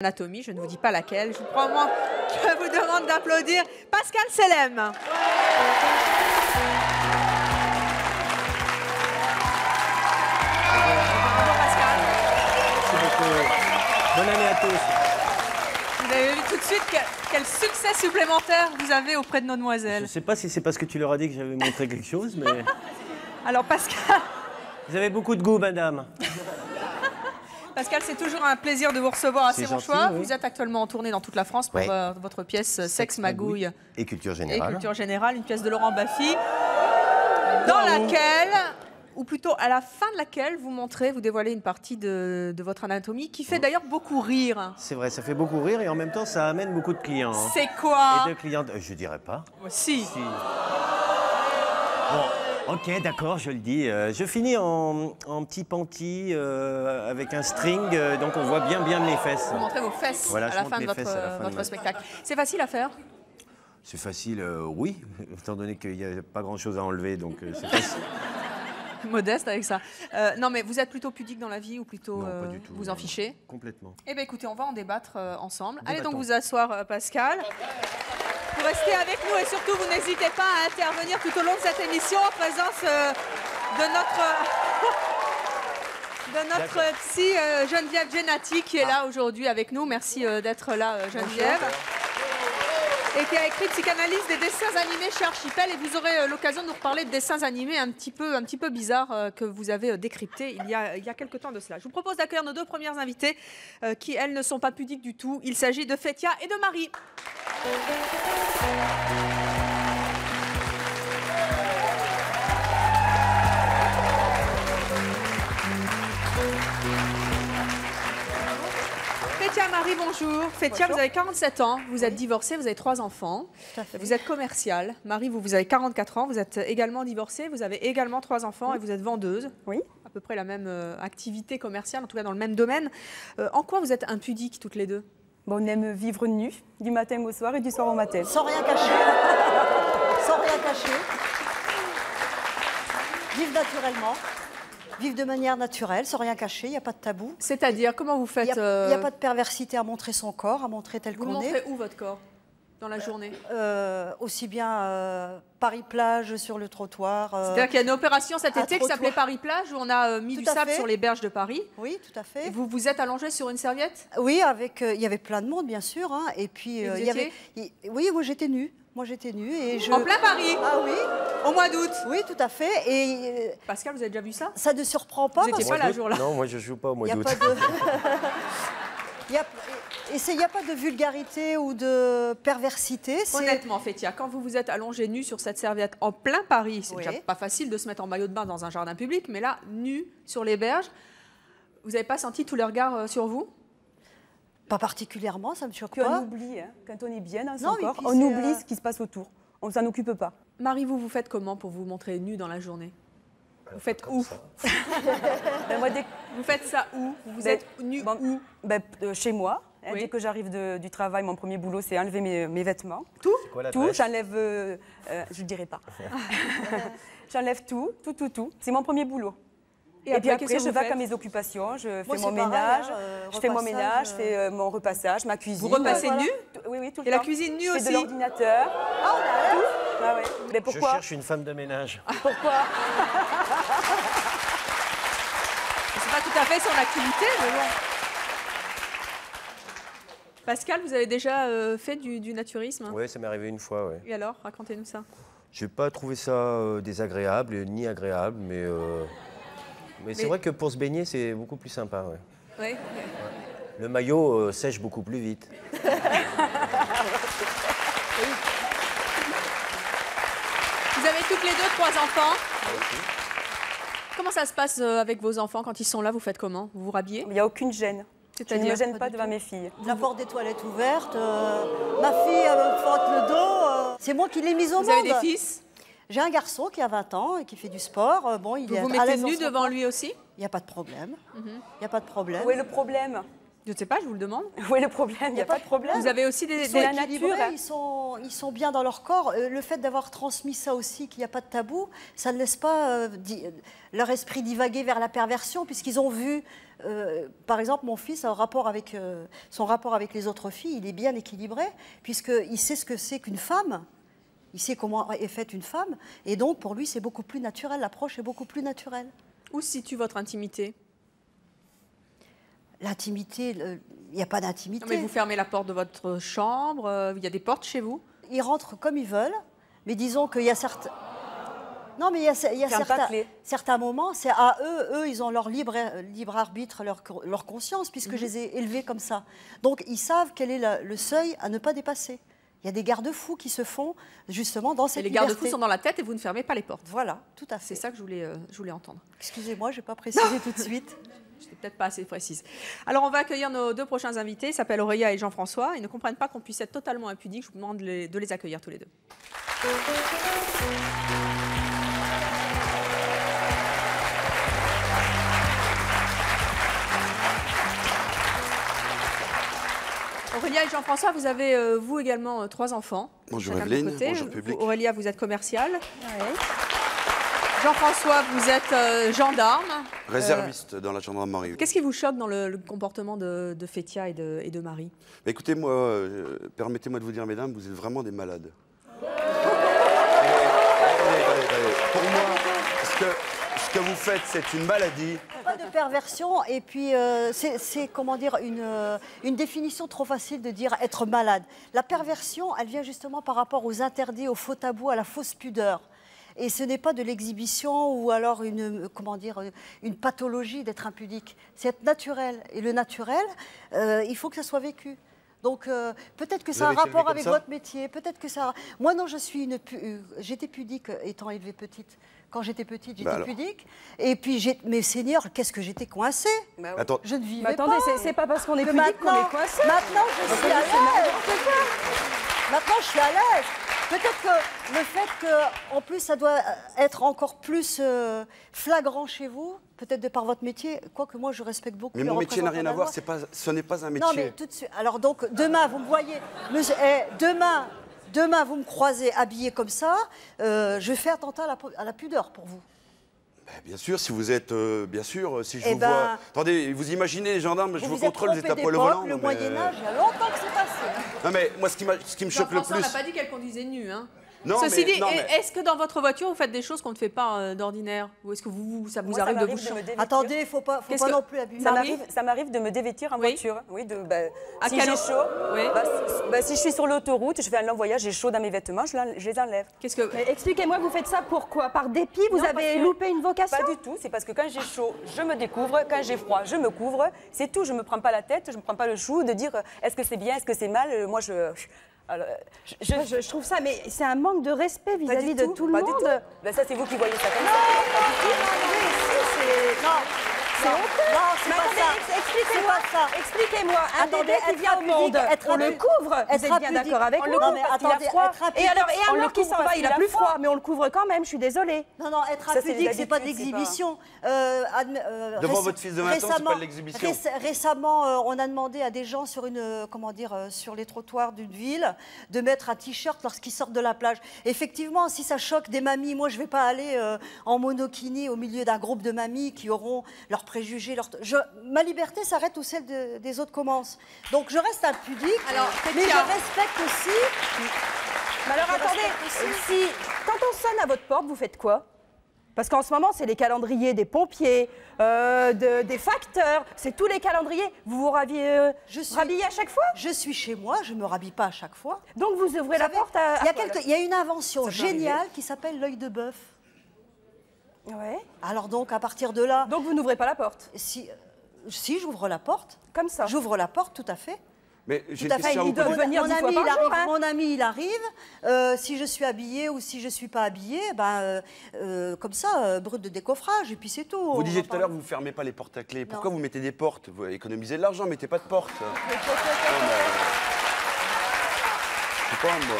Anatomie, je ne vous dis pas laquelle. Je vous demande d'applaudir Pascal Selem. Bonjour Pascal. Merci beaucoup. Bonne année à tous. Vous avez vu tout de suite quel succès supplémentaire vous avez auprès de nos demoiselles. Je ne sais pas si c'est parce que tu leur as dit que j'avais montré quelque chose, mais... Alors Pascal... Vous avez beaucoup de goût, madame. Pascal, c'est toujours un plaisir de vous recevoir à C'est mon choix. Oui. Vous êtes actuellement en tournée dans toute la France pour votre pièce Sexe, Magouille et Culture Générale. Et Culture Générale, une pièce de Laurent Baffy, dans laquelle, ou plutôt à la fin de laquelle, vous dévoilez une partie de votre anatomie qui fait d'ailleurs beaucoup rire. C'est vrai, ça fait beaucoup rire et en même temps, ça amène beaucoup de clients. Hein. C'est quoi? Et de clientes, je dirais pas. Si. Bon, ok, d'accord, je le dis. Je finis en petit panty avec un string, donc on voit bien mes fesses. Vous montrez vos fesses à la fin de votre spectacle. C'est facile à faire? C'est facile, oui, étant donné qu'il n'y a pas grand-chose à enlever, donc c'est facile. Modeste avec ça. Non, mais vous êtes plutôt pudique dans la vie ou plutôt non, pas du tout, vous en fichez? Complètement. Eh bien, écoutez, on va en débattre ensemble. Allez Débattons. donc vous asseoir, Pascal. Vous restez avec nous et surtout, vous n'hésitez pas à intervenir tout au long de cette émission en présence de notre psy Geneviève Genati qui est là aujourd'hui avec nous. Merci d'être là, Geneviève. Et qui a écrit Psychanalyse des dessins animés chez Archipel. Et vous aurez l'occasion de nous reparler de dessins animés un petit peu bizarres que vous avez décryptés il y a quelque temps de cela. Je vous propose d'accueillir nos deux premières invitées qui, elles, ne sont pas pudiques du tout. Il s'agit de Fétia et de Marie. Fétia, Marie, bonjour. Fétia, Bonjour. vous avez 47 ans, vous êtes divorcée, vous avez 3 enfants. Tout à fait. Vous êtes commerciale. Marie, vous avez 44 ans, vous êtes également divorcée, vous avez également 3 enfants et vous êtes vendeuse. Oui. À peu près la même activité commerciale, en tout cas dans le même domaine. En quoi vous êtes impudiques toutes les deux? Bon, on aime vivre nu, du matin au soir et du soir au matin. Sans rien cacher. Sans rien cacher. Vivre naturellement. Vivre de manière naturelle, sans rien cacher, il n'y a pas de tabou. C'est-à-dire, comment vous Il faites n'y a pas de perversité à montrer son corps, à montrer tel Vous le qu'on montrez est. où votre corps dans la journée? Aussi bien Paris-Plage sur le trottoir. C'est-à-dire qu'il y a une opération cet à été qui s'appelait trottoir. Paris-Plage où on a mis Tout du à sable fait. sur les berges de Paris. Oui, tout à fait. Et vous vous êtes allongé sur une serviette? Oui, avec il y avait plein de monde, bien sûr. Hein, et puis, Et vous il y avait. étiez Oui, moi j'étais nue. Moi j'étais nue. Et je... En plein Paris? Ah oui, Au mois d'août? oui, tout à fait. Et Pascal, vous avez déjà vu ça? ça ne surprend pas. Vous étiez parce pas là, jour-là? Non, moi je joue pas au mois Il n'y a d'août. pas de... Il n'y a pas de vulgarité ou de perversité. Honnêtement, Fétia, quand vous vous êtes allongé nu sur cette serviette en plein Paris, c'est Oui. déjà pas facile de se mettre en maillot de bain dans un jardin public, mais là, nu sur les berges, vous n'avez pas senti tous les regards sur vous? Pas particulièrement, ça ne me choque Puis on pas. oublie, hein, quand on est bien dans Non, son mais corps, puis on c'est, oublie ce qui se passe autour. On ne s'en occupe pas. Marie, vous faites comment pour vous montrer nu dans la journée? Vous faites où? Ben, moi, Vous faites ça où? Vous Ben, êtes nu bon, où? chez moi, hein, Oui. dès que j'arrive du travail, mon premier boulot, c'est enlever mes vêtements. Tout? Quoi, la Tout, dresse j'enlève... je ne dirai pas. J'enlève tout. C'est mon premier boulot. Et puis après, qu'est-ce que je vous vais faites? à mes occupations, je Moi, fais c'est mon pareil, ménage, hein, je fais mon repassage, ménage, je fais mon repassage, ma cuisine. Vous repassez voilà. nu? Oui, tout le Et la temps. cuisine nue Je fais aussi? de l'ordinateur. Ah, on a l'air. Ah ouais. Mais Je pourquoi? cherche une femme de ménage. Pourquoi? C'est pas tout à fait son activité, mais bon. Pascal, vous avez déjà fait du naturisme? Hein? Oui, ça m'est arrivé une fois, ouais. Et alors, racontez-nous ça. Je n'ai pas trouvé ça désagréable ni agréable, mais c'est vrai que pour se baigner, c'est beaucoup plus sympa. Ouais. Oui. Le maillot sèche beaucoup plus vite. Vous avez toutes les deux 3 enfants. Comment ça se passe avec vos enfants quand ils sont là? Vous faites comment? Vous vous rhabillez? Il n'y a aucune gêne. Je ne C'est-à-dire? me gêne Pas pas du devant tout. mes filles. La porte des toilettes ouverte. Ma fille me frotte le dos. C'est moi qui l'ai mise au Vous monde. avez des fils? J'ai un garçon qui a 20 ans et qui fait du sport. Bon, il Vous est vous à mettez l'aise dans nu son devant corps. lui aussi? Il n'y a pas de problème. Il n'y a pas de problème. Où est le problème? Je ne sais pas, je vous le demande. Où est le problème? Il n'y a pas de problème. Vous avez aussi des... Ils sont la équilibrés, nature. ils sont bien dans leur corps. Le fait d'avoir transmis ça aussi, qu'il n'y a pas de tabou, ça ne laisse pas leur esprit divaguer vers la perversion, puisqu'ils ont vu, par exemple, mon fils, son rapport avec les autres filles, il est bien équilibré, puisqu'il sait ce que c'est qu'une femme, il sait comment est faite une femme, et donc pour lui, c'est beaucoup plus naturel, l'approche est beaucoup plus naturelle. Où se situe votre intimité? L'intimité, il n'y a pas d'intimité. Non, mais vous fermez la porte de votre chambre, il y a des portes chez vous? Ils rentrent comme ils veulent, mais disons qu'il y a certains... Non, mais il y a certains moments, c'est à eux, ils ont leur libre arbitre, leur conscience, puisque je les ai élevés comme ça. Donc, ils savent quel est le seuil à ne pas dépasser. Il y a des garde-fous qui se font justement dans cette liberté. Et les garde-fous sont dans la tête et vous ne fermez pas les portes. Voilà, tout à fait. C'est ça que je voulais entendre. Excusez-moi, je n'ai pas précisé tout de suite. Je n'étais peut-être pas assez précise. Alors, on va accueillir nos deux prochains invités. Ils s'appellent Aurélia et Jean-François. Ils ne comprennent pas qu'on puisse être totalement impudique. Je vous demande de les accueillir tous les deux. Aurélia et Jean-François, vous avez, vous également, 3 enfants. Bonjour Evelyne, bonjour public. Aurélia, vous êtes commerciale. Oui. Jean-François, vous êtes gendarme. Réserviste dans la gendarmerie. Qu'est-ce qui vous choque dans le comportement de Fétia et de Marie? Écoutez, moi, permettez-moi de vous dire, mesdames, vous êtes vraiment des malades. Pour moi, ce que vous faites, c'est une maladie. Pas de perversion, et puis c'est comment dire une définition trop facile de dire être malade. La perversion, elle vient justement par rapport aux interdits, aux faux tabous, à la fausse pudeur. Et ce n'est pas de l'exhibition ou alors une pathologie d'être impudique. C'est être naturel. Et le naturel, il faut que ça soit vécu. Donc peut-être que ça a un rapport avec votre métier. Peut-être que ça. Moi non, j'étais pudique étant élevée petite. Quand j'étais petite, j'étais pudique. Et puis, mais Seigneur, qu'est-ce que j'étais coincée. Bah oui. Je ne vivais pas. Attendez, c'est pas parce qu'on est pudique qu'on est coincé. Maintenant, je suis à l'aise. Maintenant, je suis à l'aise. Peut-être que le fait que, en plus, ça doit être encore plus flagrant chez vous, peut-être de par votre métier, quoique moi, je respecte beaucoup. Mais mon métier n'a rien à voir, ce n'est pas un métier. Non, mais tout de suite. Alors donc, demain, vous me voyez, demain, vous me croisez habillée comme ça, je fais attentat à la pudeur pour vous. Bien sûr, si vous êtes, bien sûr, si je vous vois... Attendez, vous imaginez les gendarmes, je vous contrôle, vous êtes à poil au volant. Le Moyen-Âge, il y a longtemps que c'est passé. Non mais moi, ce qui me choque le plus... On n'a pas dit qu'elle conduisait nue, hein. Non, Ceci dit, mais... est-ce que dans votre voiture, vous faites des choses qu'on ne fait pas d'ordinaire? Ou est-ce que ça vous arrive de vous changer? Attendez, il ne faut pas non plus abuser. Ça m'arrive de me dévêtir en voiture. Oui, si j'ai chaud, oui. Si je suis sur l'autoroute, je fais un long voyage, j'ai chaud dans mes vêtements, je les enlève. Expliquez-moi, vous faites ça pourquoi? Par dépit? Vous avez loupé une vocation? Pas du tout, c'est parce que quand j'ai chaud, je me découvre, quand j'ai froid, je me couvre. C'est tout, je ne me prends pas la tête, je ne me prends pas le chou de dire est-ce que c'est bien, est-ce que c'est mal. Moi, alors, je trouve ça, mais c'est un manque de respect vis-à-vis de tout le monde. Ben ça, c'est vous qui voyez ça comme ça. C'est honteux. Non, c'est pas ça. Expliquez-moi, un Attendez, bébé qui vient au monde, on le couvre, vous êtes bien d'accord avec moi? Non, mais attendez, Et alors qui s'en va, il a plus froid, mais on le couvre quand même, je suis désolée. Non, être impudique, c'est pas de l'exhibition. Devant votre fils de 20 ans, c'est pas de l'exhibition. Récemment, on a demandé à des gens sur les trottoirs d'une ville de mettre un t-shirt lorsqu'ils sortent de la plage. Effectivement, si ça choque des mamies, moi je vais pas aller en monokini au milieu d'un groupe de mamies qui auront leurs préjugés. Ma liberté s'arrête où celle des autres commence. Donc je reste impudique, mais je respecte aussi. Mais alors attendez, quand on sonne à votre porte, vous faites quoi? Parce qu'en ce moment, c'est les calendriers des pompiers, des facteurs, c'est tous les calendriers. Vous vous rhabillez à chaque fois? Je suis chez moi, je ne me rhabille pas à chaque fois. Donc vous ouvrez la porte à... Il y a une invention géniale qui s'appelle l'œil de bœuf. Ouais. Alors donc, à partir de là... Donc vous n'ouvrez pas la porte? Si j'ouvre la porte. Comme ça? J'ouvre la porte, tout à fait. Mais j'ai tout à fait. Il doit venir 10 fois par jour, hein. Mon ami, il arrive. Si je suis habillée ou si je ne suis pas habillée, comme ça, brut de décoffrage, et puis c'est tout. Vous disiez tout à l'heure, vous ne fermez pas les portes à clé. Pourquoi vous mettez des portes? Vous économisez de l'argent, mettez pas de porte. Je sais pas, moi.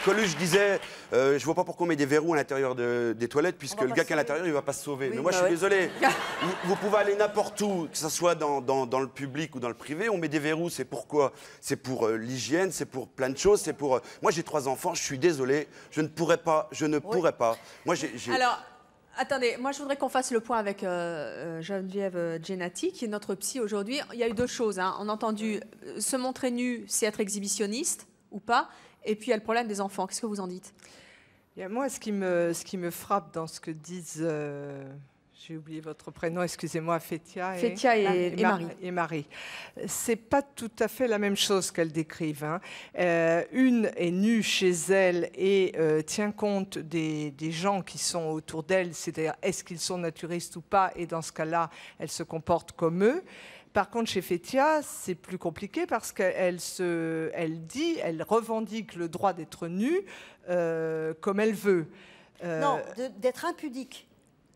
Coluche disait, je vois pas pourquoi on met des verrous à l'intérieur des toilettes, puisque le gars qui est à l'intérieur, il va pas se sauver. Oui, mais moi, je suis désolé. Vous pouvez aller n'importe où, que ce soit dans le public ou dans le privé, on met des verrous. C'est pourquoi? C'est pour l'hygiène, c'est pour plein de choses. C'est pour. Moi, j'ai 3 enfants. Je suis désolé, je ne pourrais pas. Moi, Alors. Attendez, moi je voudrais qu'on fasse le point avec Geneviève Genati, qui est notre psy aujourd'hui. Il y a eu 2 choses. Hein. On a entendu se montrer nu, c'est être exhibitionniste ou pas. Et puis il y a le problème des enfants. Qu'est-ce que vous en dites? Et moi, ce qui me frappe dans ce que disent... J'ai oublié votre prénom, excusez-moi, Fétia et Marie. C'est pas tout à fait la même chose qu'elles décrivent. Hein. Une est nue chez elle et tient compte des gens qui sont autour d'elle, c'est-à-dire est-ce qu'ils sont naturistes ou pas, et dans ce cas-là, elle se comporte comme eux. Par contre, chez Fétia, c'est plus compliqué parce qu'elle revendique le droit d'être nue comme elle veut. Non, d'être impudique.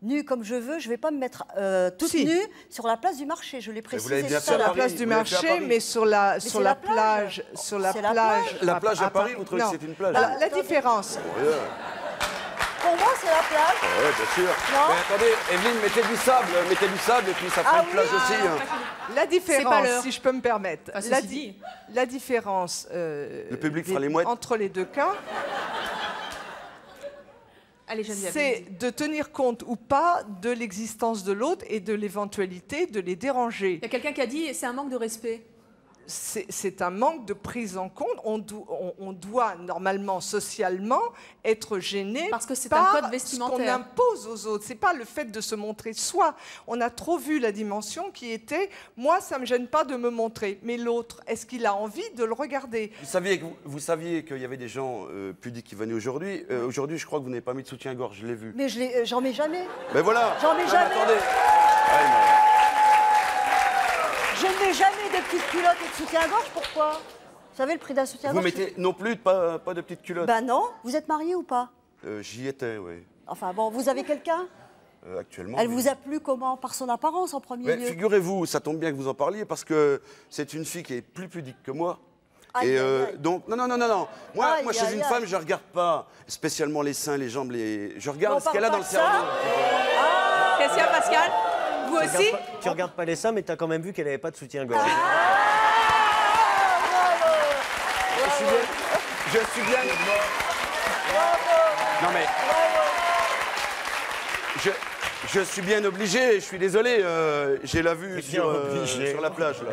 Nue comme je veux, je ne vais pas me mettre toute nue sur la place du marché, je l'ai précisé. Sur la place du marché, mais sur la plage. Sur la plage. La plage à Paris, vous trouvez que c'est une plage? La différence. Pour moi, c'est la plage. Oui, bien sûr. Non. Mais attendez, Evelyne, mettez du sable et puis ça fera une plage aussi. Hein. La différence, si je peux me permettre, la différence le public fera les mouettes entre les 2 cas, c'est de tenir compte ou pas de l'existence de l'autre et de l'éventualité de les déranger. Il y a quelqu'un qui a dit c'est un manque de respect. C'est un manque de prise en compte. On doit normalement, socialement, être gêné parce que c'est par un code vestimentaire ce qu'on impose aux autres. C'est pas le fait de se montrer soi. On a trop vu la dimension qui était moi, ça me gêne pas de me montrer, mais l'autre, est-ce qu'il a envie de le regarder? Vous saviez qu'il y avait des gens pudiques qui venaient aujourd'hui. Aujourd'hui, je crois que vous n'avez pas mis de soutien-gorge, je l'ai vu. Mais j'en mets jamais. Mais voilà. J'en mets jamais. Attendez. Je ne mets jamais de petites culottes et de soutien-gorge, pourquoi? Vous savez le prix d'un soutien-gorge? Vous mettez non plus pas de petites culottes? Ben non. Vous êtes marié ou pas? J'y étais, oui. Enfin bon, vous avez quelqu'un? Actuellement. Elle vous a plu comment? Par son apparence en premier lieu? Figurez-vous, ça tombe bien que vous en parliez parce que c'est une fille qui est plus pudique que moi. Donc, non. Moi, chez une femme, je ne regarde pas spécialement les seins, les jambes, je regarde ce qu'elle a dans le cerveau. Christian, Pascal, vous aussi? Tu regardes pas les seins, mais tu as quand même vu qu'elle n'avait pas de soutien-gorge. Je suis bien. Non mais. Je suis bien obligé, je suis désolé, j'ai la vue sur la plage là.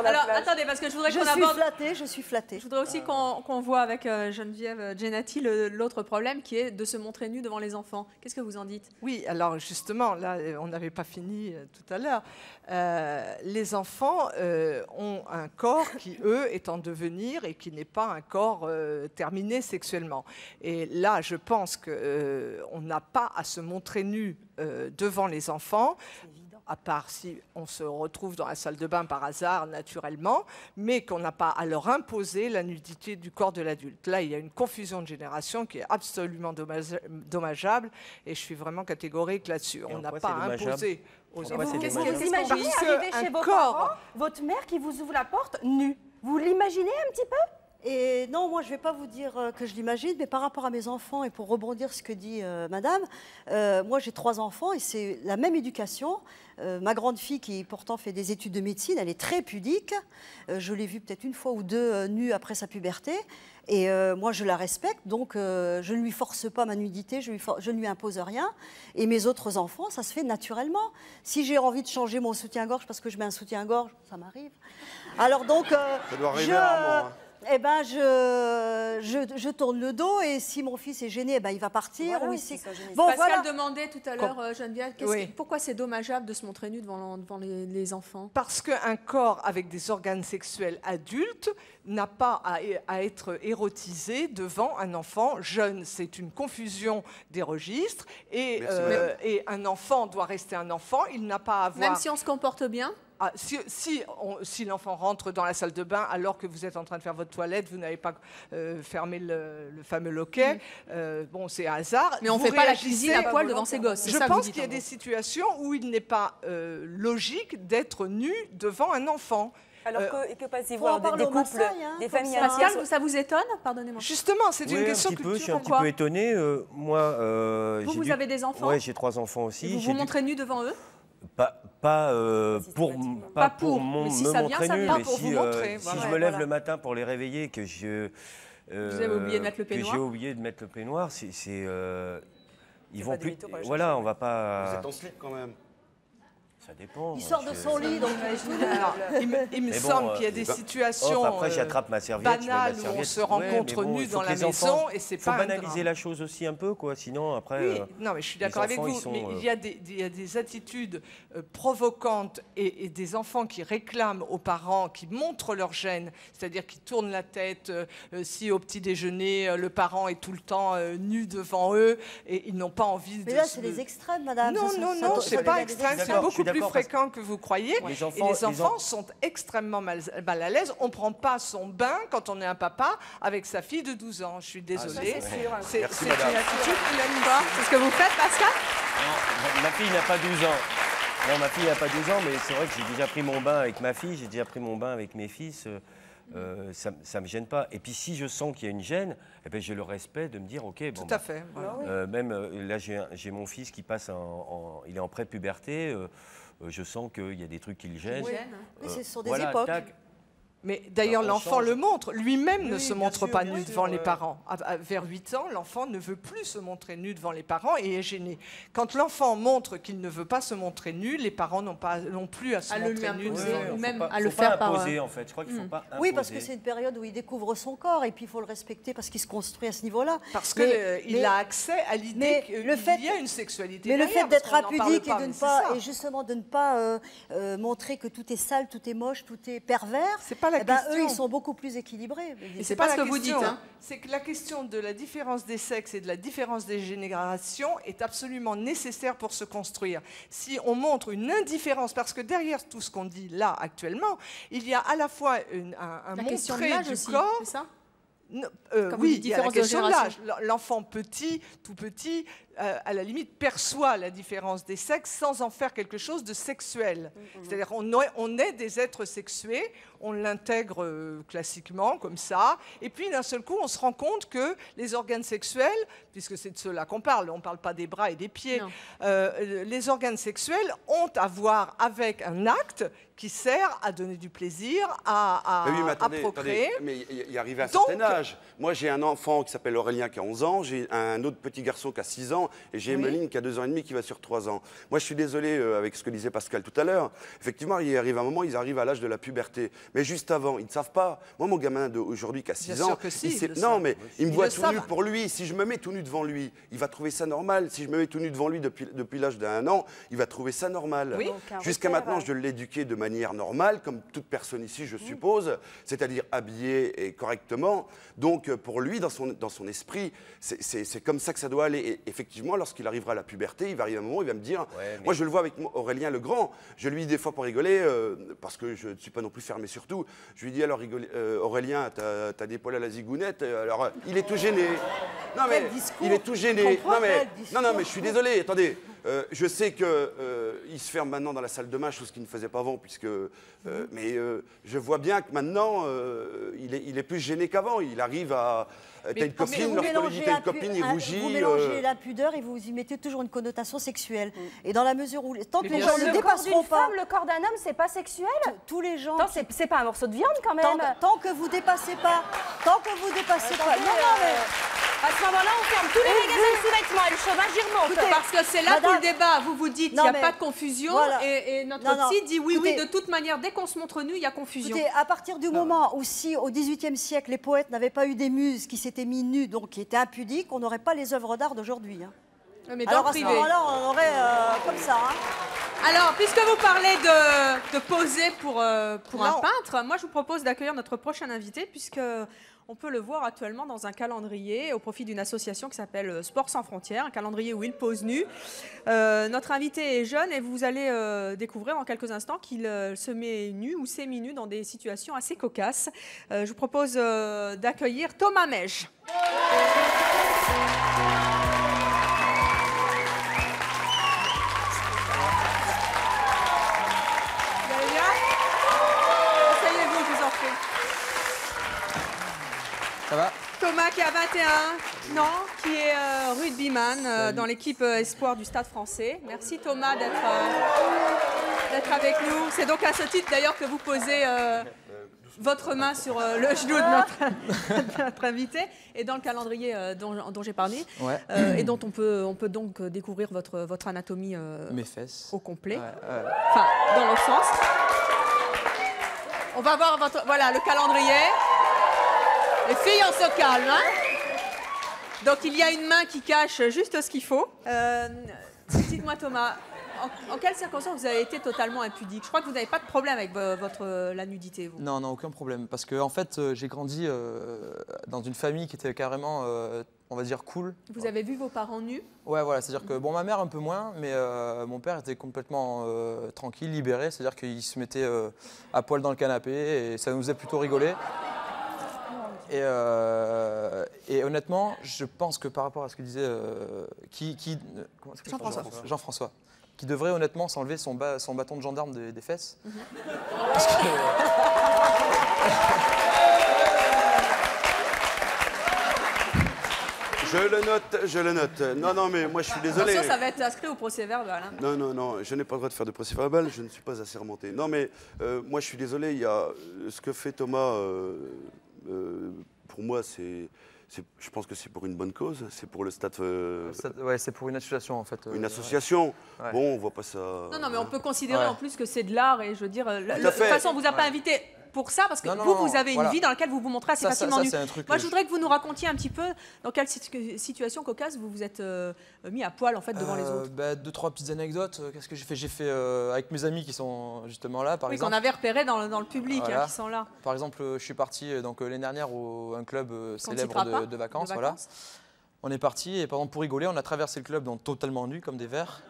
Alors, attendez, parce que je voudrais qu'on aborde... Je suis flattée. Je voudrais aussi qu'on voit avec Geneviève Genati l'autre problème qui est de se montrer nu devant les enfants. Qu'est-ce que vous en dites? Oui, alors justement, là, on n'avait pas fini tout à l'heure. Les enfants ont un corps qui, eux, est en devenir et qui n'est pas un corps terminé sexuellement. Et là, je pense qu'on n'a pas à se montrer nu devant les enfants, à part si on se retrouve dans la salle de bain par hasard, naturellement, mais qu'on n'a pas à leur imposer la nudité du corps de l'adulte. Là, il y a une confusion de génération qui est absolument dommageable, et je suis vraiment catégorique là-dessus. On n'a pas à imposer aux enfants. Qu'est-ce que vous imaginez arriver chez vos parents, votre mère qui vous ouvre la porte nue? Vous l'imaginez un petit peu? Et non, moi, je ne vais pas vous dire que je l'imagine, mais par rapport à mes enfants, et pour rebondir sur ce que dit madame, moi, j'ai 3 enfants et c'est la même éducation. Ma grande fille, qui pourtant fait des études de médecine, elle est très pudique. Je l'ai vue peut-être 1 fois ou 2 nue après sa puberté. Et moi, je la respecte, donc je ne lui force pas ma nudité, je ne lui impose rien. Et mes autres enfants, ça se fait naturellement. Si j'ai envie de changer mon soutien-gorge parce que je mets un soutien-gorge, ça m'arrive. Alors donc, ça doit arriver rarement, hein. Eh ben, je tourne le dos et si mon fils est gêné, eh ben, il va partir. Voilà, bon, Pascal demandait tout à l'heure, Geneviève, pourquoi c'est dommageable de se montrer nu devant les enfants? Parce qu'un corps avec des organes sexuels adultes n'a pas à être érotisé devant un enfant jeune. C'est une confusion des registres et un enfant doit rester un enfant. Il n'a pas à avoir... Même si on se comporte bien? Si l'enfant rentre dans la salle de bain alors que vous êtes en train de faire votre toilette, vous n'avez pas fermé le fameux loquet, bon, c'est un hasard. Mais on ne fait pas la cuisine à poil devant ses gosses. Je pense qu'il y a des situations où il n'est pas logique d'être nu devant un enfant. Alors que pensez-vous Faut en des parler au couples, Marseille, hein, des comme familles ça. entières Pascal, ça vous étonne? Pardonnez-moi. Justement, c'est une Oui, question un petit peu, je suis culturelle. un petit peu étonné. Moi, Vous avez des enfants? Oui, j'ai 3 enfants Et aussi. vous vous montrez nu devant eux? Pas pour Mais si ça vient, montrer ça nu, vient. mais Pour si, vous montrer, si voilà. je me lève le matin pour les réveiller, que Vous avez oublié de mettre le peignoir. que j'ai oublié de mettre le peignoir, ils vont pas plus. demi-tour pour aller Voilà, chercher. on va Vous pas. êtes en slip quand même. Ça dépend. Il sort de son lit, donc Alors, il me Mais bon, semble qu'il y a des situations après, j'attrape ma serviette, je mets ma banales où on serviette. se Ouais, rencontre mais bon, nu il faut dans que la les enfants- maison et c'est faut pas un banaliser drame. la chose aussi un peu, quoi. Sinon, après. Oui, non, mais je suis d'accord les avec enfants, vous. ils sont, Mais il y a des attitudes provocantes et des enfants qui réclament aux parents, qui montrent leur gêne, c'est-à-dire qui tournent la tête. Si au petit déjeuner, le parent est tout le temps nu devant eux et ils n'ont pas envie Mais de. là, c'est les extrêmes, madame. Non, non, c'est pas extrême, c'est D'accord, je suis beaucoup plus d'accord, parce fréquent que vous croyez. Les Et enfants- les les enfants en- sont extrêmement mal à l'aise. On ne prend pas son bain quand on est un papa avec sa fille de 12 ans. Je suis désolée. c'est sûr. C'est Merci, une madame. attitude inadmissible. C'est ce que vous faites, Pascal? Non, ma fille n'a pas 12 ans. Non, ma fille n'a pas 12 ans, mais c'est vrai que j'ai déjà pris mon bain avec ma fille, j'ai déjà pris mon bain avec mes fils. Ça ne me gêne pas. Et puis si je sens qu'il y a une gêne, eh ben, j'ai le respect de me dire, OK, bon, Tout à fait. voilà. même là, j'ai mon fils qui passe il est en pré-puberté. Je sens qu'il y a des trucs qui le gênent. Oui. Oui, ce sont des voilà, époques. tac. Mais d'ailleurs, On l'enfant change. le montre. Lui-même ne Oui, se bien montre sûr, pas bien nu sûr, devant les ouais. parents. Vers 8 ans, l'enfant ne veut plus se montrer nu devant les parents et est gêné. Quand l'enfant montre qu'il ne veut pas se montrer nu, les parents n'ont plus à se À le lui montrer nu. imposer. devant- ou même faut pas, à le faut pas faire par- imposer, en fait. Je crois qu'il ne faut pas imposer. Oui, parce que c'est une période où il découvre son corps et puis il faut le respecter parce qu'il se construit à ce niveau-là. Parce Mais- qu'il mais- a accès à l'idée mais qu'il le fait- y a une sexualité. Mais le derrière, fait d'être parce qu'on n'en parle impudique pas, et de mais ne c'est pas, ça. et justement de ne pas montrer que tout est sale, tout est moche, tout est pervers, C'est pas la eh ben, question. eux ils sont beaucoup plus équilibrés. Et c'est pas la ce que vous question. dites, hein. C'est que la question de la différence des sexes et de la différence des générations est absolument nécessaire pour se construire. Si on montre une indifférence, parce que derrière tout ce qu'on dit là actuellement, il y a à la fois un La question de montrer l'âge du aussi, corps. c'est ça? Non, Comme vous oui, dites, il y a la différence de question de l'âge. génération. L'enfant petit, tout petit, à la limite, perçoit la différence des sexes sans en faire quelque chose de sexuel. C'est-à-dire on est des êtres sexués, on l'intègre classiquement, comme ça, et puis d'un seul coup, on se rend compte que les organes sexuels, puisque c'est de cela qu'on parle, on ne parle pas des bras et des pieds, Non. les organes sexuels ont à voir avec un acte qui sert à donner du plaisir, à Mais oui, mais attendez, procréer. mais il arrive à un Donc- certain âge. Moi, j'ai un enfant qui s'appelle Aurélien qui a 11 ans, j'ai un autre petit garçon qui a 6 ans, et j'ai Emeline qui a 2 ans et demi qui va sur 3 ans. Moi, je suis désolé avec ce que disait Pascal tout à l'heure. Effectivement, il arrive un moment, ils arrivent à l'âge de la puberté. Mais juste avant, ils ne savent pas. Moi, mon gamin d'aujourd'hui qui a 6 Bien ans, sûr que si, il ils sait- le non, savent. mais il me Ils voit le tout savent. nu pour lui. Si je me mets tout nu devant lui, il va trouver ça normal. Si je me mets tout nu devant lui depuis l'âge d'1 an, il va trouver ça normal. Oui. Jusqu'à repère, maintenant, je l'ai éduqué de manière normale, comme toute personne ici, je suppose, c'est-à-dire habillé et correctement. Donc, pour lui, dans son esprit, c'est comme ça que ça doit aller. Et effectivement, lorsqu'il arrivera à la puberté, il va arriver un moment où il va me dire... Ouais, mais- Moi, je le vois avec Aurélien le Grand. Je lui dis des fois pour rigoler, parce que je ne suis pas non plus fermé sur tout, je lui dis alors, Aurélien, t'as des poils à la zigounette. Alors, il est tout gêné. Non, mais Quel discours. il est tout gêné. Je comprends Non, mais, quel discours. non, mais je suis désolé. Attendez, je sais qu'il se ferme maintenant dans la salle de bain, chose qu'il ne faisait pas avant, puisque... mais je vois bien que maintenant, il est plus gêné qu'avant. Il arrive à... T'as une Parce que copine, vous lorsqu'on lui dit mélangez t'as une copine, il rougit. vous mélangez l'impudeur et vous y mettez toujours une connotation sexuelle. Et dans la mesure où, tant que les bien gens sûr. ne Le corps dépasseront d'une pas, femme, le corps d'un homme, c'est pas sexuel. tous les gens... Attends, c'est pas un morceau de viande quand même. Tant que vous dépassez pas, tant que vous dépassez pas... Non, non, mais... À ce moment-là, on ferme tous les magasins de sous-vêtements et le chômage y remonte. Écoutez, Parce que c'est là Madame- tout le débat. Vous vous dites, il Non, n'y a mais- pas de confusion. Voilà. Et notre Non, non. psy dit, oui, Écoutez- oui, de toute manière, dès qu'on se montre nu, il y a confusion. Écoutez, à partir du moment où si au XVIIIe siècle les poètes n'avaient pas eu des muses qui s'étaient mis nues, donc qui étaient impudiques, on n'aurait pas les œuvres d'art d'aujourd'hui. Hein. Mais dans Alors le à ce privé. moment-là, on aurait comme ça. Hein. Alors, puisque vous parlez de poser pour un Non. peintre, moi je vous propose d'accueillir notre prochain invité, puisque on peut le voir actuellement dans un calendrier au profit d'une association qui s'appelle Sport sans frontières, un calendrier où il pose nu. Notre invité est jeune et vous allez découvrir dans quelques instants qu'il se met nu ou semi-nu dans des situations assez cocasses. Je vous propose d'accueillir Thomas Mège. Vous allez bien ? Asseyez-vous. Thomas qui a 21 ans, qui est rugbyman dans l'équipe espoir du Stade français. Merci Thomas d'être avec nous. C'est donc à ce titre d'ailleurs que vous posez votre main sur le genou de notre invité et dans le calendrier dont j'ai parlé et dont on peut donc découvrir votre anatomie mes fesses au complet. Ouais. Enfin, dans l'autre sens. On va voir voilà, le calendrier. Les filles, on se calme. Hein, donc, il y a une main qui cache juste ce qu'il faut. Dites-moi, Thomas, en quelles circonstances vous avez été totalement impudique? Je crois que vous n'avez pas de problème avec la nudité, vous. Non, aucun problème. Parce que, en fait, j'ai grandi dans une famille qui était carrément, on va dire, cool. Vous avez vu vos parents nus? Ouais, voilà. C'est-à-dire que, bon, ma mère un peu moins, mais mon père était complètement tranquille, libéré. C'est-à-dire qu'il se mettait à poil dans le canapé et ça nous faisait plutôt rigoler. Et honnêtement, je pense que par rapport à ce que disait Jean-François, qui devrait honnêtement s'enlever son bâton de gendarme des fesses. Parce que, Je le note. Non, mais moi je suis désolé. Attention, ça va être inscrit au procès verbal. Hein. Non, je n'ai pas le droit de faire de procès verbal, je ne suis pas assermenté. Non, mais moi je suis désolé, il y a ce que fait Thomas, pour moi, je pense que c'est pour une bonne cause, c'est pour le stade. ouais, c'est pour une association en fait. Une association. Ouais. Bon, on voit pas ça. Non, mais on peut considérer en plus que c'est de l'art et je veux dire, de toute fait. façon, on vous a pas invité pour ça parce que vous avez une vie dans laquelle vous vous montrez assez facilement nu. Moi, je voudrais que vous nous racontiez un petit peu dans quelle situation cocasse vous vous êtes mis à poil en fait devant les autres. Deux, trois petites anecdotes. Qu'est-ce que j'ai fait? J'ai fait avec mes amis qui sont justement là, par exemple. Qu'on avait repéré dans le public, voilà. qui sont là. Par exemple, je suis parti donc l'année dernière à un club célèbre de vacances. Voilà. On est parti et par exemple pour rigoler, on a traversé le club donc totalement nus comme des vers.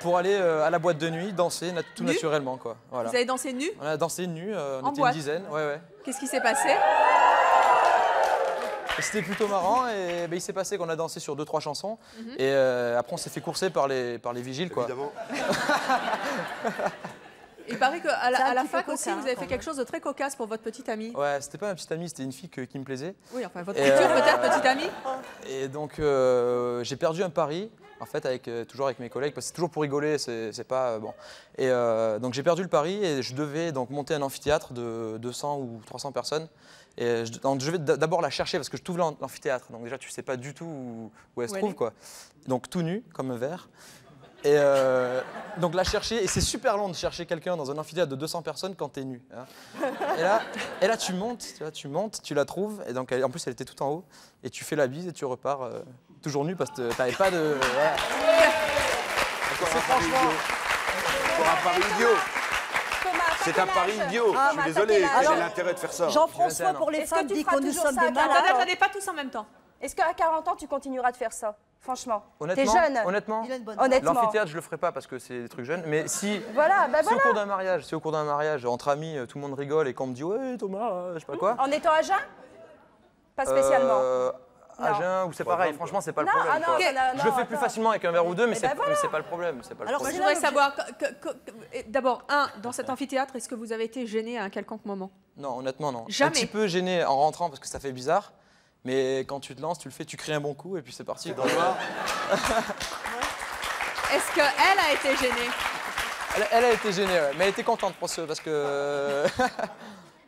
Pour aller à la boîte de nuit, danser tout naturellement. Quoi. Voilà. Vous avez dansé nu? On a dansé nu, on était boîte. une dizaine. Ouais. Qu'est-ce qui s'est passé? C'était plutôt marrant et il s'est passé qu'on a dansé sur 2-3 chansons et après on s'est fait courser par les vigiles. Quoi. Évidemment. Il paraît qu'à la fac aussi, vous avez fait quelque chose de très cocasse pour votre petite amie. Ouais, c'était pas ma petite amie, c'était une fille qui me plaisait. Oui, enfin votre future peut-être petite amie. Et donc j'ai perdu un pari. En fait, toujours avec mes collègues, parce que c'est toujours pour rigoler, c'est pas bon. Et donc j'ai perdu le pari et je devais donc monter un amphithéâtre de 200 ou 300 personnes. Et je vais d'abord la chercher parce que je trouve l'amphithéâtre. Donc déjà tu sais pas du tout où elle se trouve quoi. Donc tout nu comme un verre. Et donc la chercher, et c'est super long de chercher quelqu'un dans un amphithéâtre de 200 personnes quand t'es nu. Hein. Et là tu montes, tu la trouves, et donc en plus elle était tout en haut, et tu fais la bise et tu repars toujours nu parce que t'avais pas de. Voilà. C'est un pari idiot. Je suis désolé, quel est l'intérêt de faire ça? Jean-François, pour les femmes, dit que nous sommes des malades. Attendez, pas tous en même temps. Est-ce qu'à 40 ans, tu continueras de faire ça? Franchement, t'es honnêtement, jeune. Honnêtement, l'amphithéâtre, je le ferai pas parce que c'est des trucs jeunes. Mais si, au cours d'un mariage, entre amis, tout le monde rigole et qu'on me dit ouais Thomas, je sais pas quoi. En étant à jeun? Pas spécialement. À jeun ou c'est pareil. Franchement, c'est pas le problème. Je le fais plus facilement avec un verre ou deux, mais c'est pas le problème. Alors, je voudrais savoir, d'abord, dans cet amphithéâtre, est-ce que vous avez été gêné à un quelconque moment? Non, honnêtement, non. Jamais. Un petit peu gêné en rentrant parce que ça fait bizarre. Mais quand tu te lances, tu le fais, tu cries un bon coup et puis c'est parti. Dans le noir. Est-ce qu'elle a été gênée? Elle a été gênée, ouais. Mais elle était contente parce que parce que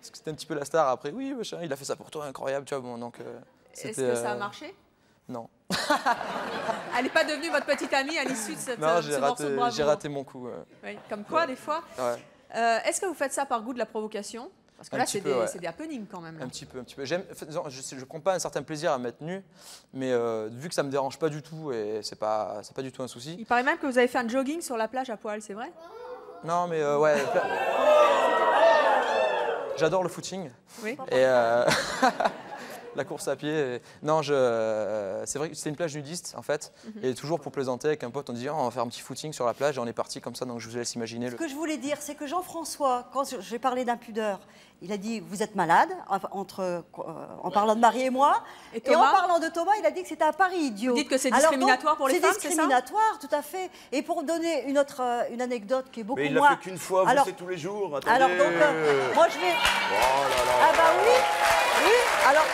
c'était un petit peu la star. Après, oui, machin, il a fait ça pour toi, incroyable, tu vois. Bon, donc. Est-ce que ça a marché? Non. Elle n'est pas devenue votre petite amie à l'issue de ce morceau de bravoure? J'ai raté mon coup. Oui, comme quoi, des fois. Ouais. Est-ce que vous faites ça par goût de la provocation? Parce que là, c'est des happenings quand même. Là. Un petit peu. Je prends pas un certain plaisir à m'être nu, mais vu que ça me dérange pas du tout et c'est pas du tout un souci. Il paraît même que vous avez fait un jogging sur la plage à poil, c'est vrai? Non, mais ouais. J'adore le footing. Oui. Et la course à pied. Non, c'est vrai que c'est une plage nudiste en fait. Et toujours pour plaisanter avec un pote, on dit on va faire un petit footing sur la plage et on est parti comme ça. Donc je vous laisse imaginer. Ce que je voulais dire, c'est que Jean-François, quand j'ai parlé d'impudeur, il a dit vous êtes malade, en parlant de Marie et moi. Et en parlant de Thomas, il a dit que c'était un pari idiot. Vous dites que c'est discriminatoire pour les femmes, c'est ça? C'est discriminatoire, tout à fait. Et pour donner une anecdote qui est beaucoup moins... Mais il l'a fait qu'une fois, vous, c'est tous les jours. Attendez. Alors donc, moi je vais... Oh là là. Ah bah oui, alors...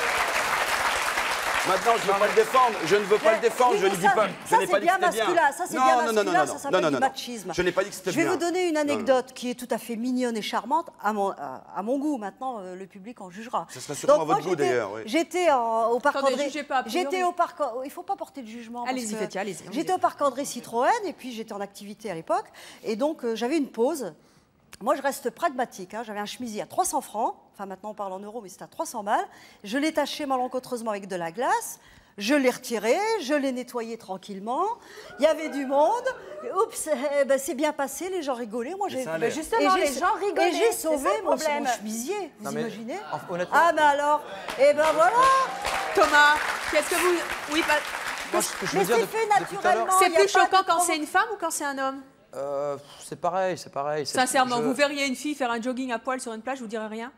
Maintenant, je ne veux pas le défendre. Je ne veux pas le défendre. Je ne dis pas. Je n'ai pas dit que c'était bien. Ça, c'est bien masculin. Ça s'appelle du machisme. Je n'ai pas dit que c'était bien. Je vais vous donner une anecdote qui est tout à fait mignonne et charmante à mon goût. Maintenant, le public en jugera. Ce sera sûrement à votre goût d'ailleurs. Oui. J'étais au parc Attendez, André. jugez pas, a priori. J'étais au parc. Il ne faut pas porter de jugement. Allez-y, Fétia, allez-y. J'étais au parc André Citroën et puis j'étais en activité à l'époque. Et donc, j'avais une pause. Moi, je reste pragmatique. Hein. J'avais un chemisier à 300 francs. Enfin, maintenant, on parle en euros, mais c'était à 300 balles. Je l'ai taché malencontreusement avec de la glace. Je l'ai retiré, je l'ai nettoyé tranquillement. Il y avait du monde. Oups, c'est bien passé, les gens rigolaient. Moi, j'ai justement, les gens rigolaient. Et j'ai sauvé mon chemisier. Vous imaginez Ah, ben alors, et ben voilà. Thomas, qu'est-ce que vous... Oui, bah, Moi, ce que je Mais veux dire c'est depuis fait tout à l'heure- naturellement. c'est il y a plus pas choquant de quand c'est une femme ou quand c'est un homme? C'est pareil, c'est pareil. Sincèrement, vous verriez une fille faire un jogging à poil sur une plage, vous direz rien?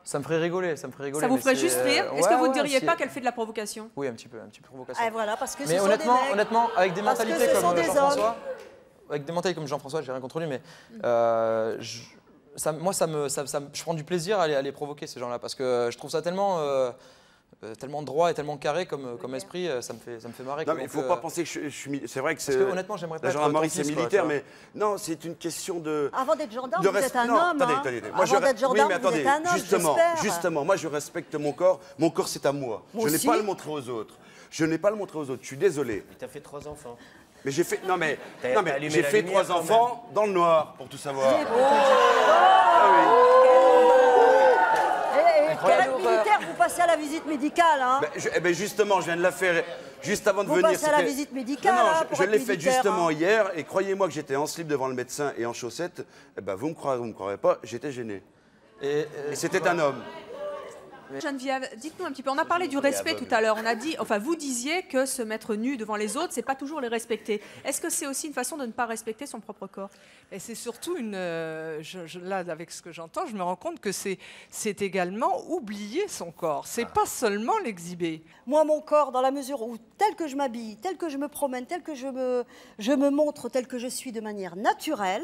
Ça me ferait rigoler, ça me ferait rigoler. Ça vous mais ferait c'est- juste rire? Est-ce ouais, que vous ne ouais, diriez c'est- pas qu'elle fait de la provocation? Oui, un petit peu provocation. Ah, voilà, parce que ce Mais sont honnêtement, des mecs. honnêtement, avec des Parce que mentalités ce sont comme des Jean-François, avec des mentalités comme Jean-François, j'ai rien contre lui, mais moi, je prends du plaisir à les provoquer ces gens-là, parce que je trouve ça tellement droit et tellement carré comme esprit, ça me fait marrer. Non, mais il ne faut pas penser que je suis. C'est vrai que c'est. Parce que honnêtement, j'aimerais pas La être gendarmerie, c'est tantiste, quoi, militaire, tu vois. mais non, c'est une question de. Avant d'être gendarme, de vous êtes un non, homme. attendez. Moi, Avant d'être gendarme, oui, mais vous attendez, êtes un homme, j'espère. justement, moi, je respecte mon corps. Mon corps, c'est à moi. Moi je n'ai aussi. pas à le montrer aux autres. Je n'ai pas à le montrer aux autres. Je suis désolé. Mais t'as fait 3 enfants. Mais j'ai fait. Non, mais, T'as allumé j'ai la fait lumière, 3 quand enfants dans le noir, pour tout savoir. Quel militaire, vous passez à la visite médicale, hein? Justement, je viens de la faire juste avant de Vous venir. passez à la c'était- visite médicale, Non, hein, je pour je être l'ai fait militaire, justement hein. hier, et croyez-moi que j'étais en slip devant le médecin et en chaussettes. Vous me croirez pas, j'étais gêné. Et c'était un homme. Geneviève, dites-nous un petit peu, on a parlé du respect tout à l'heure, on a dit, enfin vous disiez que se mettre nu devant les autres, c'est pas toujours les respecter. Est-ce que c'est aussi une façon de ne pas respecter son propre corps? Et c'est surtout là, avec ce que j'entends, je me rends compte que c'est également oublier son corps. C'est pas seulement l'exhiber. Moi, mon corps, dans la mesure où, tel que je m'habille, tel que je me promène, tel que je me montre, tel que je suis de manière naturelle,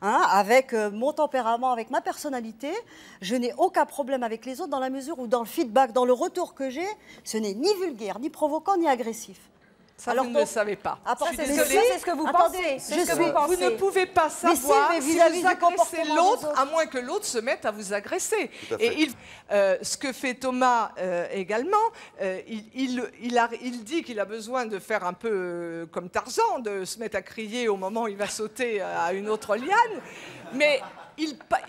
hein, avec mon tempérament, avec ma personnalité, je n'ai aucun problème avec les autres dans la mesure où, dans le feedback, dans le retour que j'ai, ce n'est ni vulgaire, ni provoquant, ni agressif. Ça, vous ne le savez pas. Apportez Je suis mais désolée. C'est ce que vous Attendez, pensez. C'est je ce que suis- vous pensez. Vous ne pouvez pas Mais si, savoir mais si vis-à-vis vous du comportement agressez des l'autre, autres. à moins que l'autre se mette à vous agresser. Tout à fait. Et ce que fait Thomas également, il dit qu'il a besoin de faire un peu comme Tarzan, de se mettre à crier au moment où il va sauter à une autre liane, mais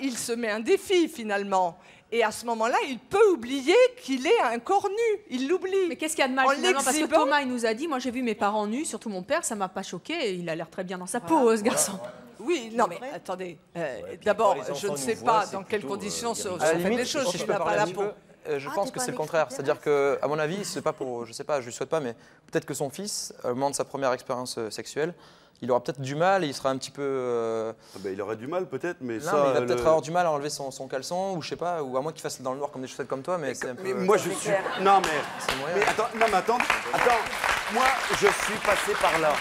il se met un défi finalement. Et à ce moment-là, il peut oublier qu'il est un corps nu. Il l'oublie. Mais qu'est-ce qu'il y a de mal En finalement? Parce que l'exhibant- Thomas, il nous a dit, moi j'ai vu mes parents nus, surtout mon père, ça m'a pas choqué, et il a l'air très bien dans sa peau, ce garçon. Oui, non, mais attendez. puis D'abord, quand les je ne enfants sais nous pas voient, c'est dans quelles plutôt, conditions se à la sont faites limite, les choses. si Je je suis peux là pas parler là un petit pour. peu, je Ah, pense t'es que pas c'est le un contraire. C'est-à-dire extraterrestre. que, à mon avis, c'est pas pour, je sais pas, je lui souhaite pas, mais peut-être que son fils, au moment de sa première expérience sexuelle, il aura peut-être du mal et il sera un petit peu. Il aurait du mal peut-être, mais Non, ça. mais il va peut-être avoir du mal à enlever son caleçon ou je sais pas, ou à moins qu'il fasse dans le noir comme des chaussettes comme toi, mais c'est un peu. Mais moi je suis. Non mais. C'est moyen. Mais attends, non mais attends. Moi je suis passé par là.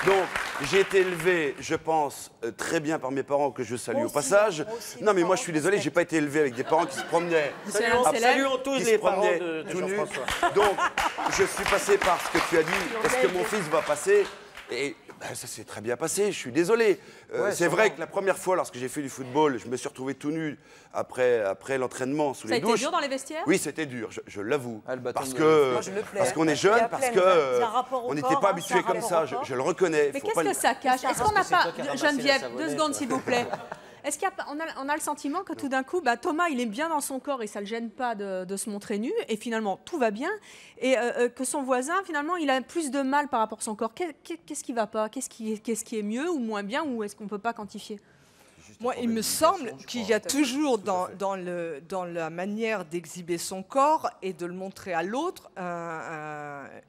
Donc j'ai été élevé, je pense, très bien par mes parents que je salue Moi au aussi, passage. moi aussi, Non mes mais moi je suis parents désolé, j'ai pas été élevé avec des parents qui se promenaient. C'est un célèbre. Saluons tous qui les se parents promenaient de tout nus. Jean-François. Donc je suis passé par ce que tu as dit. Est-ce que mon fils va passer? Et ça s'est très bien passé, je suis désolé. Ouais, c'est vrai que la première fois, lorsque j'ai fait du football, je me suis retrouvé tout nu après l'entraînement sous Ça a les été douches. dur dans les vestiaires? Oui, c'était dur, je l'avoue. Ah, le bâton Parce de- que Moi, je le plais. parce qu'on est Il y jeune, a parce plein de- que C'est un rapport au on n'était corps, pas hein, habitué c'est un comme rapport ça. au corps. Je le reconnais. Mais faut qu'est-ce pas que le- ça cache? Est-ce qu'on n'a que c'est pas... toi qui as ramassé Geneviève, la 2 savonnette. secondes s'il vous plaît. Est-ce qu'on a le sentiment que tout d'un coup, Thomas, il est bien dans son corps et ça ne le gêne pas de se montrer nu, et finalement, tout va bien, et que son voisin, finalement, il a plus de mal par rapport à son corps. Qu'est-ce qui ne va pas? Qu'est-ce qui est mieux ou moins bien, ou est-ce qu'on ne peut pas quantifier? Moi, il me semble qu'il y a toujours dans la manière d'exhiber son corps et de le montrer à l'autre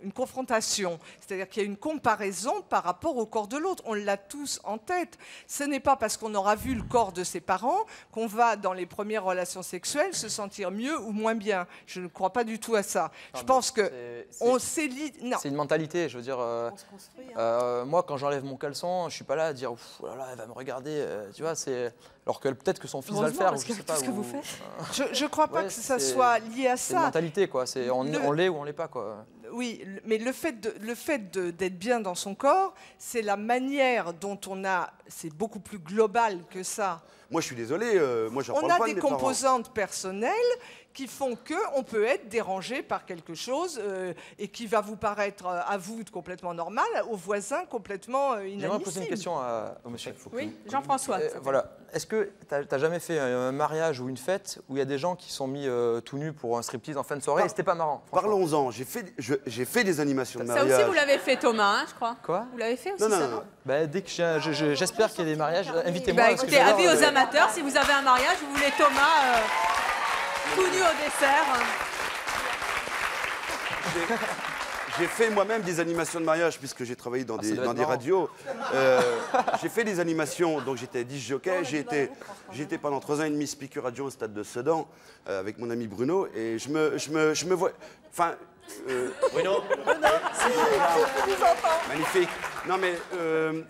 une confrontation. C'est-à-dire qu'il y a une comparaison par rapport au corps de l'autre. On l'a tous en tête. Ce n'est pas parce qu'on aura vu le corps de ses parents qu'on va, dans les premières relations sexuelles, se sentir mieux ou moins bien. Je ne crois pas du tout à ça. Je pense que on s'élite. Non. C'est une mentalité, je veux dire. On se construit, hein. Moi, quand j'enlève mon caleçon, je suis pas là à dire, ouf, oh là là, elle va me regarder, tu vois, c'est. Alors que peut-être que son fils va le faire, ou je sais pas. tout ce que ou- vous faites. Je ne crois pas Ouais, que ça c'est- soit lié à C'est une ça. mentalité, quoi. On l'est ou on l'est pas, quoi. Oui, mais le fait d'être bien dans son corps, c'est la manière dont on a... C'est beaucoup plus global que ça. Moi, je suis désolé, moi, j'en parle On a pas de des mes parents. composantes personnelles qui font qu'on peut être dérangé par quelque chose et qui va vous paraître à vous complètement normal, aux voisins complètement inadmissible. J'aimerais poser une question au monsieur. Oui, Jean-François. Voilà. Est-ce que tu n'as jamais fait un mariage ou une fête où il y a des gens qui sont mis tout nus pour un striptease en fin de soirée et c'était pas marrant? Parlons-en, j'ai fait des animations de Ça mariage. aussi, vous l'avez fait, Thomas, hein, je crois. Quoi? Vous l'avez fait aussi, Non, non, ça, non. Bah, dès que j'espère qu'il y a des mariages, invitez-moi. Bah, parce que écoutez, j'adore, avis aux amateurs, si vous avez un mariage, vous voulez Thomas tout nu au dessert. J'ai fait moi-même des animations de mariage puisque j'ai travaillé dans des radios. J'ai fait des animations, donc j'étais disc jockey. J'ai été pendant 3 ans et demi speaker radio au stade de Sedan avec mon ami Bruno et je me vois. Enfin. Bruno. Magnifique. Non mais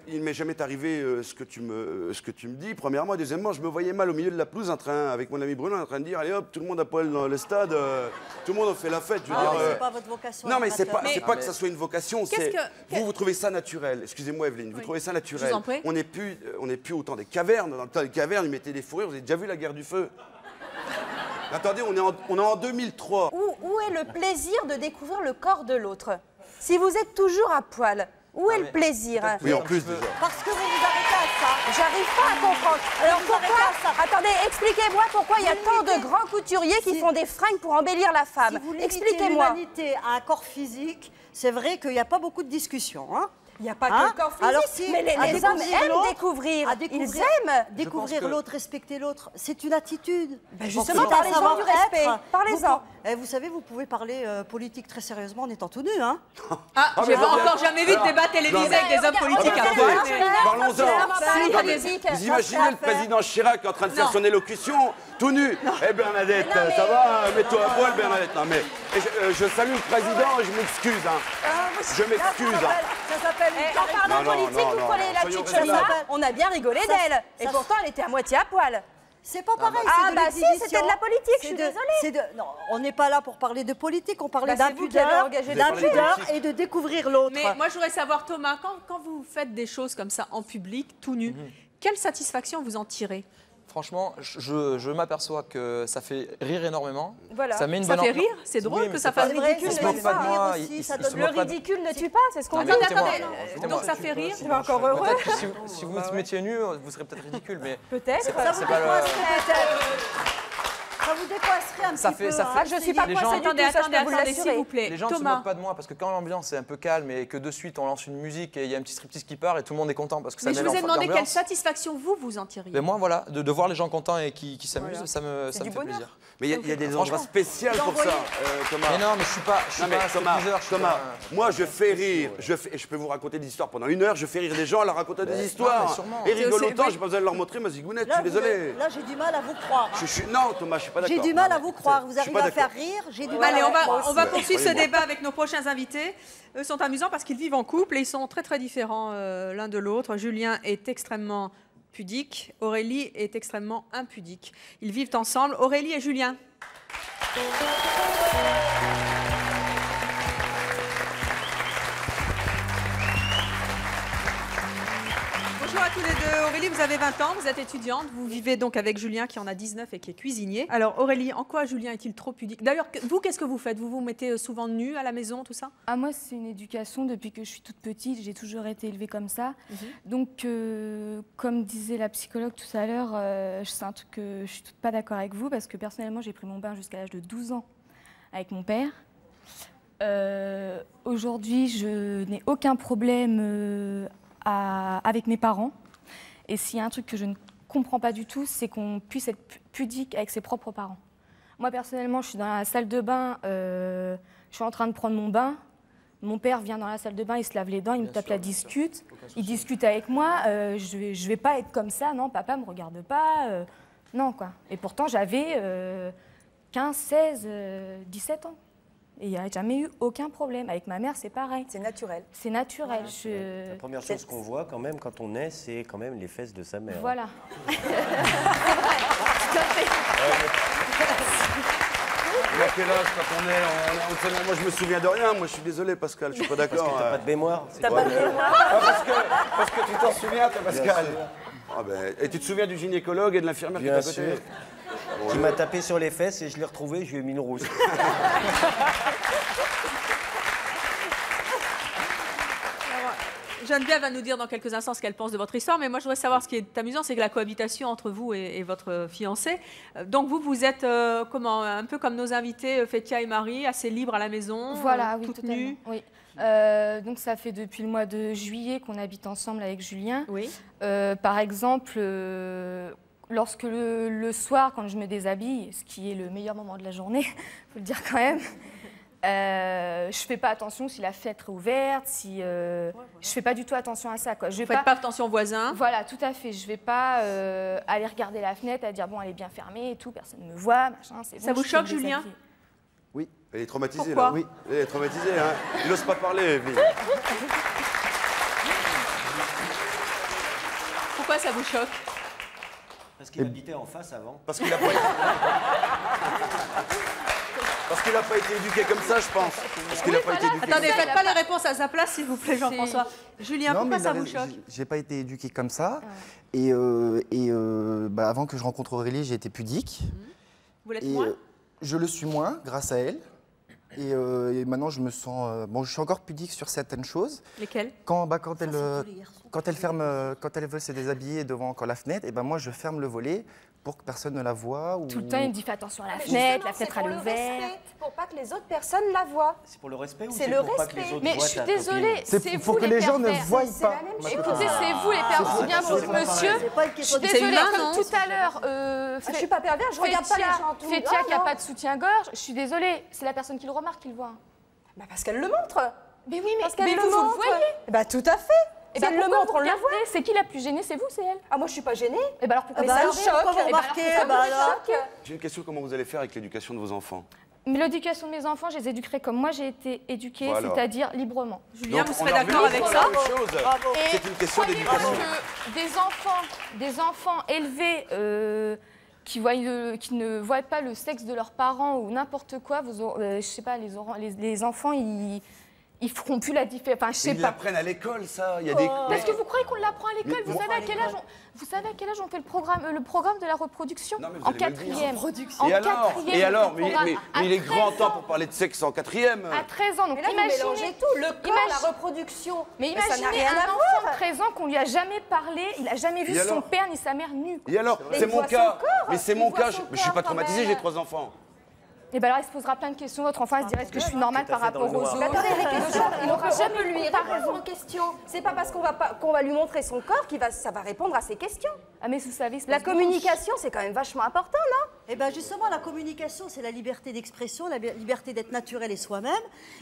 il m'est jamais arrivé ce que tu me dis. Premièrement, deuxièmement, je me voyais mal au milieu de la pelouse avec mon ami Bruno en train de dire allez hop, tout le monde à poil dans le stade, tout le monde a fait la fête. Je veux dire, c'est pas votre vocation. non mais c'est pas, animateur. que ça soit une vocation. Vous trouvez ça naturel. Excusez-moi Evelyne, vous trouvez ça naturel. Je vous en prie. On n'est plus au temps des cavernes. Dans le temps des cavernes, ils mettaient des fourrures. Vous avez déjà vu la guerre du feu? Attendez, on est en 2003. Où est le plaisir de découvrir le corps de l'autre? Si vous êtes toujours à poil, où est le plaisir? Oui, en plus déjà. Parce que vous vous arrêtez à ça. J'arrive pas à comprendre. Alors pourquoi? Attendez, expliquez-moi pourquoi il y a tant de grands couturiers qui font des fringues pour embellir la femme. Si vous limitez Expliquez-moi. l'humanité à un corps physique, c'est vrai qu'il n'y a pas beaucoup de discussion. Hein. Il n'y a pas Hein? que le corps physique, Alors si, mais les à hommes découvrir aiment l'autre, découvrir. à découvrir- Ils aiment. Découvrir que- l'autre, respecter l'autre, c'est une attitude. Ben justement, Bon, c'est un parlez-en du savoir-être. respect. Parlez-en. Vous savez, vous pouvez parler politique très sérieusement en étant tout nu. Hein. Ah, j'ai encore jamais vu de débat télévisé avec des hommes politiques à poil. Parlons-en. Vous imaginez le président Chirac en train de faire son élocution tout nu? Eh Bernadette, ça va? Mets-toi à poil Bernadette. Non mais je salue le président et je m'excuse. Je m'excuse. Ça s'appelle une En parlant Non, non, politique, non, vous non, prenez la soyons Tchétchénie, raisonnables. on a bien rigolé d'elle. Et ça- pourtant, elle était à moitié à poil. C'est pas pareil. Ah, c'est de bah si, l'exhibition. c'était de la politique, je suis C'est de- désolée. c'est de- Non, on n'est pas là pour parler de politique, on parlait Bah, c'est vous qui avez d'impudeur engagé le débat. et de découvrir l'autre. Mais moi, je voudrais savoir, Thomas, quand vous faites des choses comme ça en public, tout nu, quelle satisfaction vous en tirez? Franchement, je m'aperçois que ça fait rire énormément. Voilà. Ça met une Ça bonne fait ambiance. rire? C'est drôle Oui, que mais ça c'est pas- fasse vrai, ridicule. Ils se c'est moquent pas de rire moi. aussi, ça Ils donne se Le moquent pas de- ridicule ne tue pas, c'est ce qu'on Non, dit. mais Attendez, écoutez-moi. attendez. Écoutez-moi. Donc ça fait rire. C'est pas encore heureux. Peut-être que si vous se mettiez nu, vous serez peut-être ridicule, mais Peut-être. c'est pas le. Ça vous décoincerait un Ça petit fait- peu. ça hein. fait- Je suis pas Les coincée gens- du tout, Attendez, ça, je attendez, peux vous attendez, s'il l'assurer. vous plaît. Les gens ne se Thomas. moquent pas de moi parce que quand l'ambiance est un peu calme et que de suite on lance une musique et il y a un petit striptease qui part et tout le monde est content parce que ça Mais je met vous ai demandé quelle l'ambiance. satisfaction vous en tiriez. Mais moi, voilà, de voir les gens contents et qui s'amusent, Voilà. ça me C'est fait du bonheur. plaisir. Mais il y a des Franchement. endroits spéciaux pour ça, Thomas. Mais non, mais je suis pas Non, mais un stripteaseur, je suis Thomas, pas un- moi je fais rire, et je peux vous raconter des histoires pendant 1 heure, je fais rire des gens à leur raconter des non, histoires. mais sûrement. Et rigole C'est aussi- autant, oui. j'ai pas besoin de leur montrer ma zigounette, je Là, suis désolé. Là, j'ai du mal à vous croire. Non, Thomas, je suis pas d'accord. J'ai du mal à Non, vous mais croire. je Vous suis arrivez pas à faire d'accord. rire, j'ai du mal Allez, à on va Ouais, poursuivre ce croyez-moi. débat avec nos prochains invités. Eux sont amusants parce qu'ils vivent en couple et ils sont très très différents l'un de l'autre. Julien est extrêmement pudique, Aurélie est extrêmement impudique. Ils vivent ensemble, Aurélie et Julien. Bonjour à tous les deux. Aurélie, vous avez 20 ans, vous êtes étudiante, vous vivez donc avec Julien qui en a 19 et qui est cuisinier. Alors Aurélie, en quoi Julien est-il trop pudique? D'ailleurs, vous, qu'est-ce que vous faites? Vous vous mettez souvent nue à la maison, tout ça? Ah, moi, c'est une éducation depuis que je suis toute petite. J'ai toujours été élevée comme ça. Donc, comme disait la psychologue tout à l'heure, c'est un truc que je suis pas d'accord avec vous parce que personnellement, j'ai pris mon bain jusqu'à l'âge de 12 ans avec mon père. Aujourd'hui, je n'ai aucun problème avec mes parents. Et s'il y a un truc que je ne comprends pas du tout, c'est qu'on puisse être pudique avec ses propres parents. Moi, personnellement, je suis dans la salle de bain, je suis en train de prendre mon bain. Mon père vient dans la salle de bain, il se lave les dents, il me tape la discute. Il discute avec moi, je vais pas être comme ça, non, papa me regarde pas. Non, quoi. Et pourtant, j'avais 15, 16, 17 ans. Et il n'y a jamais eu aucun problème. Avec ma mère, c'est pareil. C'est naturel. C'est naturel. La première chose qu'on voit quand même quand on naît, c'est quand même les fesses de sa mère. Voilà. quel âge quand on est moi, je me souviens de rien. Moi, je suis désolé, Pascal. Je suis pas d'accord. Parce que t'as pas de mémoire. T'as pas de mémoire. Ah, parce que tu t'en souviens, toi, Pascal. Ah ben, et tu te souviens du gynécologue et de l'infirmière qui est à côté? Bien sûr. Qui m'a tapé sur les fesses et je l'ai retrouvé, je lui ai mis une rousse. Geneviève va nous dire dans quelques instants ce qu'elle pense de votre histoire, mais moi je voudrais savoir ce qui est amusant, c'est que la cohabitation entre vous et votre fiancé. Donc vous êtes comment, un peu comme nos invités Fétia et Marie, assez libres à la maison, Voilà, oui, toutes totalement. nues. Oui. Donc ça fait depuis le mois de juillet qu'on habite ensemble avec Julien. Oui. Par exemple, lorsque le soir, quand je me déshabille, ce qui est le meilleur moment de la journée, faut le dire quand même, je fais pas attention si la fenêtre est ouverte, si je fais pas du tout attention à ça, quoi. Je vais Faites pas attention aux voisins. Voilà, tout à fait. Je vais pas aller regarder la fenêtre, à dire bon, elle est bien fermée et tout, personne ne me voit, machin. C'est Ça bon, vous je suis choque, Julien? déshabillée. Oui. Elle est traumatisée, Pourquoi? là. Oui. Elle est traumatisée, hein. Il n'ose pas parler, Evelyne. Pourquoi ça vous choque? Parce qu'il habitait en face avant. Parce qu'il n'a pas... été éduqué comme ça, je pense. Parce qu'il n'a pas été éduqué Attendez, comme ça. faites pas les réponses à sa place, s'il vous plaît, Jean-François. Julien, Non, pourquoi mais ça il a vous raison, choque? j'ai pas été éduqué comme ça. Avant que je rencontre Aurélie, j'ai été pudique. Vous l'êtes Et moins? je le suis moins grâce à elle. Et maintenant, je me sens... bon, je suis encore pudique sur certaines choses. Lesquelles? Quand elle veut se déshabiller devant encore la fenêtre, et ben moi, je ferme le volet pour que personne ne la voie. Ou... Tout le temps, il me dit fais attention à la Mais fenêtre, justement, la fenêtre c'est elle pour est le ouverte. respect, pour pas que les autres personnes la voient. C'est pour le respect ou C'est c'est le pour pas que les respect. autres Mais voient je suis ta désolée, copine c'est pour vous que les les gens ne pervers. voient C'est pas. la même chose. Écoutez, c'est vous les pervers, bien vous, monsieur. C'est pas une Je question suis de... C'est désolée, humain, comme non? tout à l'heure, Je suis pas pervers, je regarde pas les gens tout Fétia qui n'a non. pas de soutien-gorge, je suis désolée, c'est la personne qui le remarque qui le voit. Bah parce qu'elle le montre. Mais oui, Parce mais qu'elle vous, le vous le montre. voyez. Bah tout à fait. Et Si elle le montre, on le voit. C'est qui la plus gênée, c'est vous, c'est elle? Ah moi je suis pas gênée. Et ben alors pourquoi Mais ça ça me me choque. Pourquoi vous Eh ben, remarquez? alors, Bah ça me alors. choque. J'ai une question, comment vous allez faire avec l'éducation de vos enfants? Mais l'éducation de mes enfants, je les éduquerai comme moi j'ai été éduquée, Voilà. c'est-à-dire librement. Julien, Donc, vous on serez en d'accord revient avec à ça? la même chose. Et C'est une question croyez-moi d'éducation. que des enfants élevés qui ne voient pas le sexe de leurs parents ou n'importe quoi, je sais pas, les enfants, ils feront plus la différence. Enfin, je sais Ils pas. l'apprennent à l'école, ça. Il y a des... Parce que vous croyez qu'on l'apprend à l'école? Mais Vous moi, savez à quel âge on fait le programme de la reproduction? Non, mais vous En allez me le dire. quatrième. Et alors, on fait le mais programme. il est À grand 13 temps ans. pour parler de sexe en quatrième. À 13 ans, donc Mais là vous imaginez. mélangez tout, le corps, Imagine- la reproduction. Mais ça n'a imaginez rien un à enfant voir. de 13 ans qu'on lui a jamais parlé, il n'a jamais vu Et son alors père ni sa mère nus. Et alors, Mais c'est il mon voit cas. son corps, Mais c'est il mon voit cas. son Je suis pas corps, quand traumatisé, même. j'ai 3 enfants. Et bien alors il se posera plein de questions, votre enfant il se dirait est-ce que je suis normale Tout à par fait dans rapport le aux noir. autres? Mais attendez, les questions, Il n'aura on jamais peut lui eu répondre aux questions. C'est pas parce qu'on va lui montrer son corps ça va répondre à ses questions. Ah mais vous savez, La communication, c'est quand même vachement important, non? Eh bien justement, la communication, c'est la liberté d'expression, la liberté d'être naturel et soi-même.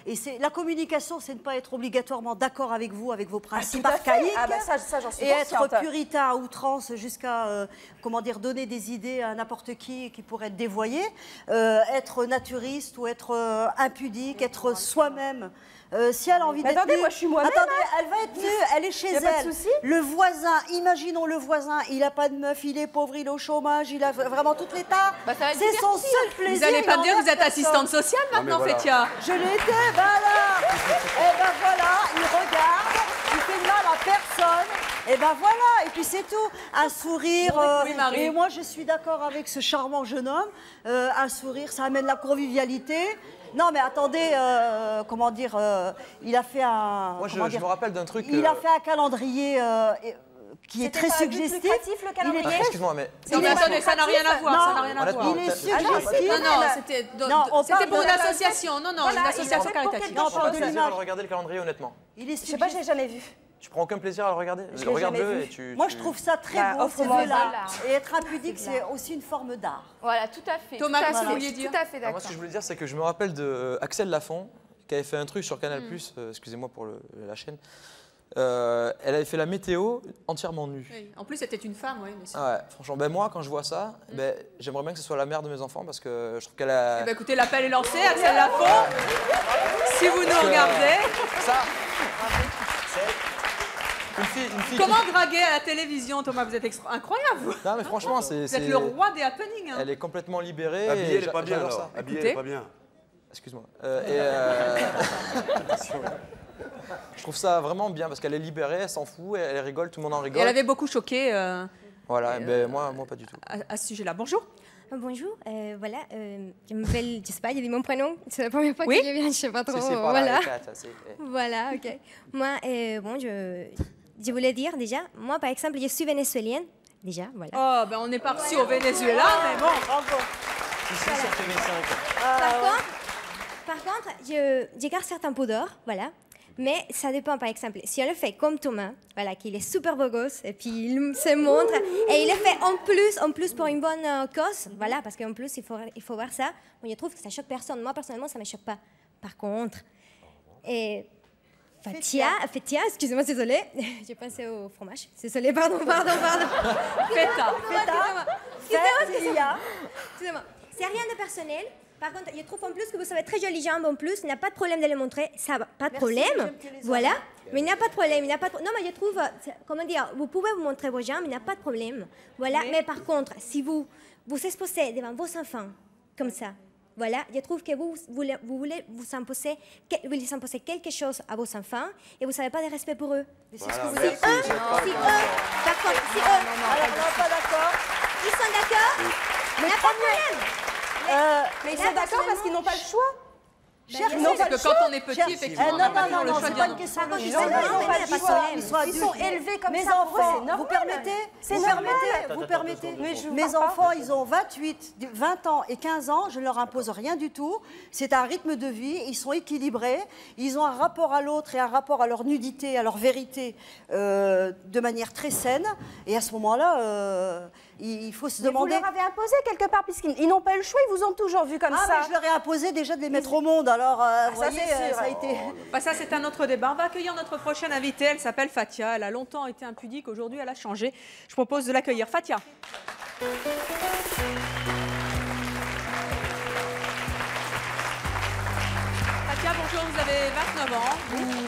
Et la communication, c'est ne pas être obligatoirement d'accord avec vous, avec vos principes tout à fait. archaïques. Ah bah ça j'en suis et être consciente. puritain à outrance jusqu'à, donner des idées à n'importe qui pourrait être dévoyé. Être naturiste ou être impudique, être soi-même. Si elle a envie Mais d'être attendez, nue- moi, je suis moi-même, Attendez, elle va être nue, elle est chez Y a pas de elle. souci. Le voisin, imaginons le voisin, il n'a pas de meuf, il est pauvre, il est au chômage, il a vraiment toutes les tares. Bah, ça va être C'est son seul plaisir. Vous n'allez il pas me dire que emmerde vous êtes assistante personne. sociale Non, mais maintenant, voilà. Fétia? Je l'étais, ben là. Et ben voilà, il regarde, il fait de mal à personne. Et ben voilà, et puis c'est tout. Un sourire. Oui, Marie. Et moi, je suis d'accord avec ce charmant jeune homme. Un sourire, ça amène la convivialité. Non, mais attendez, il a fait un. Moi, je comment dire, me rappelle d'un truc. Il a fait un calendrier qui est C'était très pas un but suggestif. lucratif, le calendrier Il est Ah, très- excuse-moi, mais Non, mais Il est attendez, ça n'a rien à voir. Non, Ça n'a rien à honnêtement, voir. Il est Ah, suggestif. Non, non, c'était on c'était parle pour de une la- association. Non, non, Voilà, une il association a fait pour caritative. quelque Non, chose. parle de plaisir l'image. à regarder le calendrier, honnêtement. Il est Je sais pas, suggestif. j'ai jamais vu. Tu prends aucun plaisir à le regarder Je l'ai Regarde-le jamais vu. et tu. Moi, tu- je trouve ça très Bah, beau, ces offre-moi deux-là. ça. Et être impudique, c'est aussi une forme d'art. Voilà, tout à fait. Thomas, tout à qu'est-ce que fait, vous vouliez je suis dire? tout à fait Alors, moi, d'accord. ce que je voulais dire, c'est que je me rappelle de Axel Lafont, qui avait fait un truc sur Canal+, excusez-moi pour la chaîne. Elle avait fait la météo entièrement nue. Oui. En plus, c'était une femme, oui. Mais c'est- Ah ouais, franchement, ben moi, quand je vois ça, ben, j'aimerais bien que ce soit la mère de mes enfants parce que je trouve qu'elle a. Eh ben, écoutez, l'appel est lancé, Axel Lafont. Si vous nous regardez, Ça une fille comment draguer à la télévision, Thomas? Vous êtes incroyable, vous. Non, mais franchement, c'est. Vous êtes le roi des happenings. Hein. Elle est complètement libérée. Habillée, et elle est pas bien, j'adore alors. ça. Habillée, Écoutez. elle est pas bien. Excuse-moi. Je trouve ça vraiment bien parce qu'elle est libérée, elle s'en fout, elle rigole, tout le monde en rigole. Et elle avait beaucoup choqué Voilà, ben, moi pas du tout. à ce sujet-là. Bonjour. Bonjour, voilà, je m'appelle, je sais pas, il y a dit mon prénom, c'est la première fois Oui. que je viens, je sais pas trop. C'est pas Voilà, là, les quatre, ça, c'est- voilà, ok. Moi, bon, je voulais dire déjà, moi par exemple, je suis vénézuélienne, déjà, voilà. Oh, ben on n'est pas reçu au Venezuela, mais bon. Ici, sur TV5. Par contre, je garde certains pudeurs, voilà. Mais ça dépend, par exemple, si on le fait comme Thomas, voilà, qu'il est super beau gosse, et puis il se montre, et il le fait en plus pour une bonne cause, voilà, parce qu'en plus, il faut voir ça. Moi, je trouve que ça choque personne. Moi, personnellement, ça ne me choque pas. Par contre, Fatia, excusez-moi, désolée, j'ai pensé au fromage. Désolée, pardon. Feta. Excusez-moi. C'est rien de personnel. Par contre, je trouve en plus que vous avez très jolies jambes en plus. Il n'y a pas de problème de les montrer. Ça va, pas de problème. Voilà. Mais il n'y a pas de problème. Non, mais je trouve, comment dire, vous pouvez vous montrer vos jambes, il n'y a pas de problème. Voilà. Mais par contre, si vous exposez devant vos enfants comme ça, voilà, je trouve que vous voulez vous imposer quelque chose à vos enfants et vous n'avez pas de respect pour eux. Voilà, Si merci, eux, c'est pas Alors, non, pas d'accord. ils sont d'accord, il n'y a pas de problème. Mais ils sont d'accord parce qu'ils n'ont pas le choix. Cher, Parce que quand on est petit, effectivement, on n'a pas toujours le choix c'est de pas dire une non. question de Ils choix. sont pas Ils sont problème. Ils sont adultes. élevés comme Mes ça, pour eux, enfants, c'est normal. vous permettez C'est Vous normal. permettez Vous permettez Mais je vous Mes parle pas. enfants, ils ont 28, 20 ans et 15 ans. Je ne leur impose rien du tout. C'est un rythme de vie. Ils sont équilibrés. Ils ont un rapport à l'autre et un rapport à leur nudité, à leur vérité de manière très saine. Et à ce moment-là, il faut se Mais vous demander... leur avez imposé quelque part, puisqu'ils n'ont pas eu le choix, ils vous ont toujours vu comme Ah, ça. mais je leur ai imposé déjà de les mettre au monde. Alors, vous voyez, c'est sûr. ça a été... Bah, ça, c'est un autre débat. On va accueillir notre prochaine invitée. Elle s'appelle Fatia. Elle a longtemps été impudique. Aujourd'hui, elle a changé. Je propose de l'accueillir. Fatia. Fatia, bonjour. Vous avez 29 ans.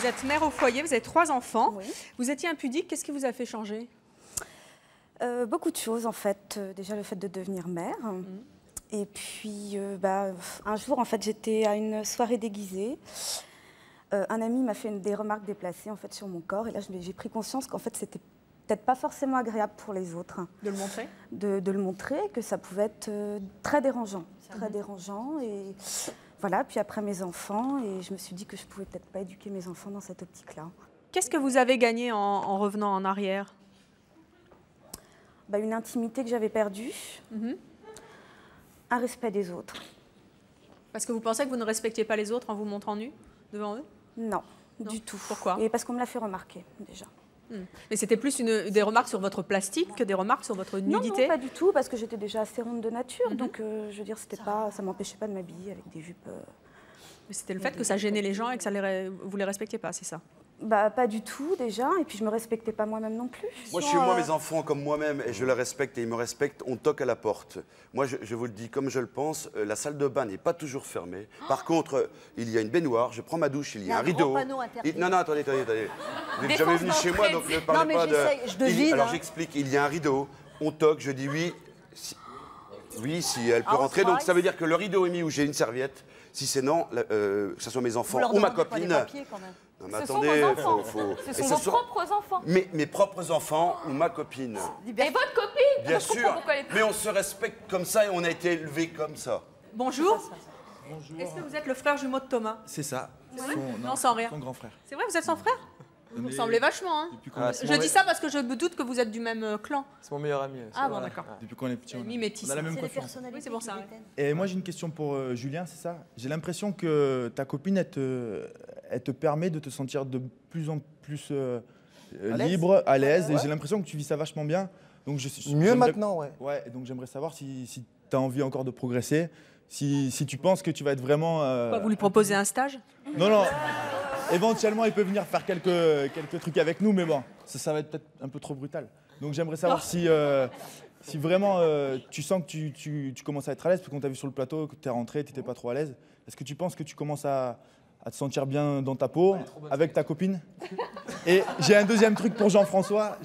Vous êtes mère au foyer. Vous avez 3 enfants. Oui. Vous étiez impudique. Qu'est-ce qui vous a fait changer? Beaucoup de choses en fait. Déjà le fait de devenir mère. Et puis un jour en fait j'étais à une soirée déguisée. Un ami m'a fait des remarques déplacées en fait sur mon corps et là j'ai pris conscience qu'en fait c'était peut-être pas forcément agréable pour les autres. De le montrer? De le montrer, que ça pouvait être très dérangeant. Très dérangeant et voilà. Puis après mes enfants et je me suis dit que je pouvais peut-être pas éduquer mes enfants dans cette optique-là. Qu'est-ce que vous avez gagné en revenant en arrière? Une intimité que j'avais perdue, un respect des autres. Parce que vous pensez que vous ne respectiez pas les autres en vous montrant nu devant eux? Non, du tout. Pourquoi? Et parce qu'on me l'a fait remarquer déjà. Mais c'était plus des remarques sur votre plastique que des remarques sur votre nudité? Non, pas du tout, parce que j'étais déjà assez ronde de nature. Donc, je veux dire, ça m'empêchait pas de m'habiller avec des jupes. Mais c'était le fait que ça gênait les gens et que vous les respectiez pas, c'est ça? Pas du tout déjà, et puis je me respectais pas moi-même non plus. Moi, chez moi, mes enfants comme moi-même, et je les respecte et ils me respectent, on toque à la porte. Moi, je vous le dis comme je le pense, la salle de bain n'est pas toujours fermée. Par contre, il y a une baignoire, je prends ma douche, il y a un rideau. Non, attendez. Vous n'êtes jamais venu chez moi, donc ne parlez pas de... je devine. Alors, j'explique, il y a un rideau, on toque, je dis oui. Oui, si elle peut rentrer. Donc, ça veut dire que le rideau est mis où j'ai une serviette. Si c'est non, que ce soit mes enfants ou ma copine... Non, mais attendez, Ce sont vos propres enfants. Mes propres enfants ou ma copine. Et votre copine? Bien sûr, mais on se respecte comme ça et on a été élevés comme ça. Bonjour. Est-ce que vous êtes le frère jumeau de Thomas? C'est ça. Non, sans rire. Son grand frère. C'est vrai, vous êtes son frère? Vous ressemblez vachement. Hein. Je dis ça parce que je me doute que vous êtes du même clan. C'est mon meilleur ami. Ah bon, d'accord. Depuis qu'on est petit, on Mimétisme. a la même confiance. Oui, c'est pour ça. Et moi, j'ai une question pour Julien, c'est ça? J'ai l'impression que ta copine, elle te permet de te sentir de plus en plus libre, à l'aise. Et j'ai l'impression que tu vis ça vachement bien. Donc, Mieux maintenant, ouais. Ouais, et donc j'aimerais savoir si tu as envie encore de progresser, si tu penses que tu vas être vraiment... Vous lui proposez un stage? Non. Éventuellement, il peut venir faire quelques trucs avec nous, mais bon, ça va être peut-être un peu trop brutal. Donc j'aimerais savoir si vraiment tu sens que tu commences à être à l'aise, parce qu'on t'a vu sur le plateau, que tu es rentré, tu n'étais pas trop à l'aise. Est-ce que tu penses que tu commences à te sentir bien dans ta peau, avec ta copine? Et j'ai un deuxième truc pour Jean-François.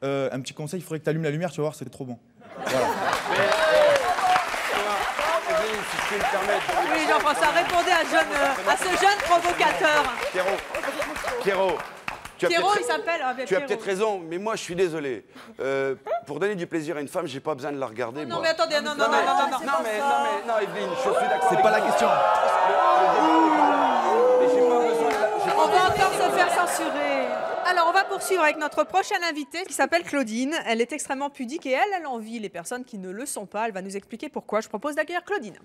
Un petit conseil, il faudrait que tu allumes la lumière, tu vas voir, c'est trop bon. Voilà. tu me permets. Oui, Jean-François, répondez à ce jeune provocateur. Pierrot, Pierrot, il s'appelle. Tu as peut-être raison, mais moi, je suis désolé. Pour donner du plaisir à une femme, j'ai pas besoin de la regarder. Non, moi. mais attendez, non, Non, Evelyne, je suis d'accord. C'est pas la question. On va encore se faire censurer. Alors, on va poursuivre avec notre prochaine invitée qui s'appelle Claudine. Elle est extrêmement pudique et elle envie les personnes qui ne le sont pas. Elle va nous expliquer pourquoi. Je propose d'accueillir Claudine.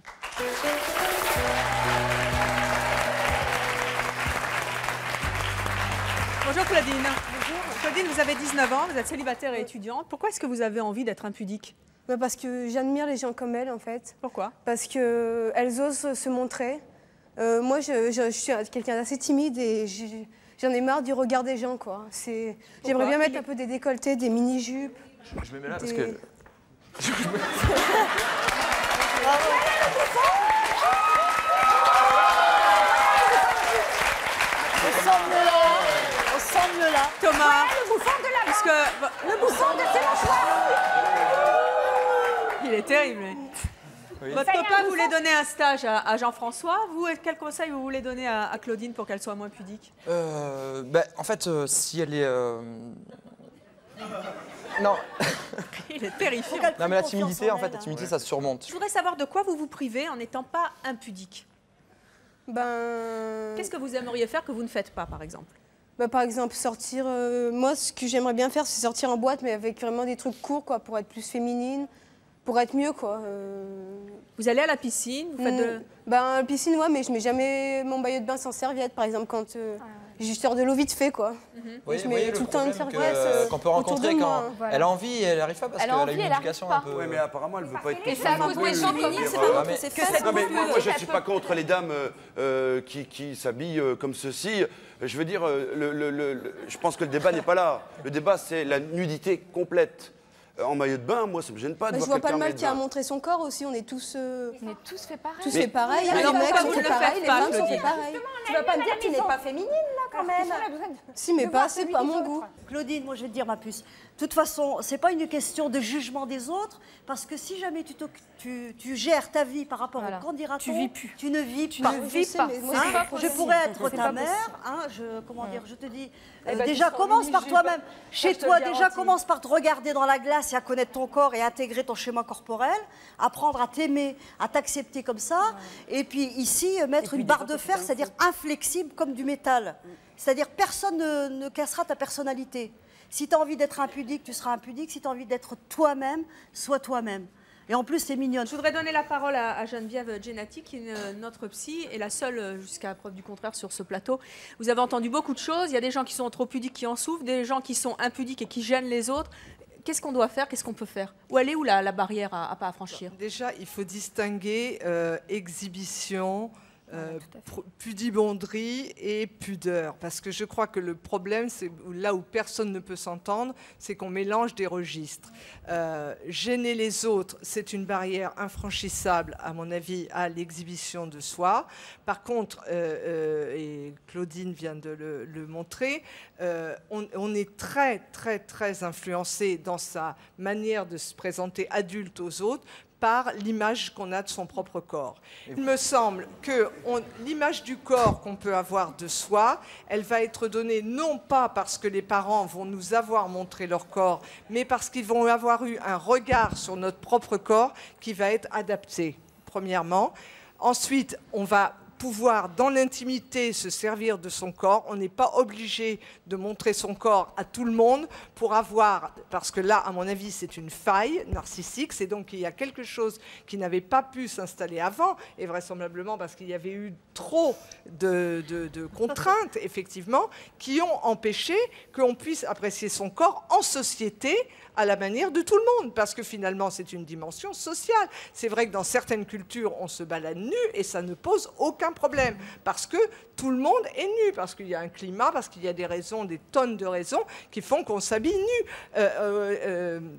Bonjour Claudine. Bonjour. Claudine, vous avez 19 ans, vous êtes célibataire et étudiante. Pourquoi est-ce que vous avez envie d'être impudique? Parce que j'admire les gens comme elle, en fait. Pourquoi? Parce qu'elles osent se montrer. Moi, je suis quelqu'un d'assez timide et j'en ai marre du regard des gens, quoi. J'aimerais bien mettre un peu des décolletés, des mini-jupes. Je me mets là parce que... On sent mieux là. Thomas. Le bouffon de la Puisque... Le bouffon de ses mâchoires. Il est terrible. Oui. Votre papa voulait donner un stage à Jean-François. Vous, quel conseil vous voulez donner à Claudine pour qu'elle soit moins pudique? En fait, si elle est... Non. Il est terrifiant. Non, mais la timidité, en fait, la timidité, ça se surmonte. Je voudrais savoir de quoi vous vous privez en n'étant pas impudique. Qu'est-ce que vous aimeriez faire que vous ne faites pas, par exemple? Par exemple, sortir... moi, ce que j'aimerais bien faire, c'est sortir en boîte, mais avec vraiment des trucs courts, quoi, pour être plus féminine, pour être mieux, quoi. Vous allez à la piscine, vous faites de... À la piscine, ouais, mais je mets jamais mon maillot de bain sans serviette, par exemple, quand j'ai juste de l'eau vite fait, quoi. Oui, Je mets tout le temps une serviette qu'on peut autour de rencontrer moi. quand elle a envie et elle n'arrive pas parce qu'elle a une éducation un peu... Oui, mais apparemment, elle ne veut pas être... Et c'est à cause des gens comme c'est pas mais... c'est fait. Non, mais moi, je ne suis pas contre les dames qui s'habillent comme ceci. Je veux dire, je pense que le débat n'est pas là. Le débat, c'est la nudité complète. En maillot de bain, moi, ça me gêne pas de Je voir vois pas quelqu'un le en mal maillot qu'il y a à de bain. montrer son corps aussi, on est tous... On est tous fait pareil. Tous fait pareil, Mais les alors, mecs pourquoi sont vous fait ne le faites pareil, les pas, femmes sont Claudine fait pareil. Tu vas pas me dire qu'il n'est pas féminine, là, quand même. Si, mais pas assez, pas à mon goût. Claudine, moi je vais te dire ma puce. De toute façon, c'est pas une question de jugement des autres, parce que si jamais tu gères ta vie par rapport au candidat, Tu vis plus. tu ne vis Tu pas. ne vis pas. Je pourrais être ta mère, je te dis, déjà commence par toi-même. Chez toi, déjà commence par te regarder dans la glace et à connaître ton corps et à intégrer ton schéma corporel, apprendre à t'aimer, à t'accepter comme ça, et puis ici, mettre une barre de fer, c'est-à-dire inflexible comme du métal. C'est-à-dire personne ne cassera ta personnalité. Si tu as envie d'être impudique, tu seras impudique. Si tu as envie d'être toi-même, sois toi-même. Et en plus, c'est mignonne. Je voudrais donner la parole à Geneviève Genati, qui est notre psy, et la seule, jusqu'à preuve du contraire, sur ce plateau. Vous avez entendu beaucoup de choses. Il y a des gens qui sont trop pudiques qui en souffrent, des gens qui sont impudiques et qui gênent les autres. Qu'est-ce qu'on doit faire? Qu'est-ce qu'on peut faire? Où elle est où la barrière à pas à franchir? Déjà, il faut distinguer exhibition, pudibonderie et pudeur. Parce que je crois que le problème, c'est là où personne ne peut s'entendre, c'est qu'on mélange des registres. Gêner les autres, c'est une barrière infranchissable, à mon avis, à l'exhibition de soi. Par contre, et Claudine vient de le montrer, on est très, très, très influencé dans sa manière de se présenter adulte aux autres par l'image qu'on a de son propre corps. Il me semble que l'image du corps qu'on peut avoir de soi, elle va être donnée non pas parce que les parents vont nous avoir montré leur corps, mais parce qu'ils vont avoir eu un regard sur notre propre corps qui va être adapté, premièrement. Ensuite, on va pouvoir, dans l'intimité, se servir de son corps. On n'est pas obligé de montrer son corps à tout le monde pour avoir, parce que là, à mon avis, c'est une faille narcissique, c'est donc qu'il y a quelque chose qui n'avait pas pu s'installer avant, et vraisemblablement parce qu'il y avait eu trop de contraintes, effectivement, qui ont empêché qu'on puisse apprécier son corps en société, à la manière de tout le monde, parce que finalement, c'est une dimension sociale. C'est vrai que dans certaines cultures, on se balade nu, et ça ne pose aucun aucun problème. Parce que tout le monde est nu, parce qu'il y a un climat, parce qu'il y a des raisons, des tonnes de raisons qui font qu'on s'habille nu.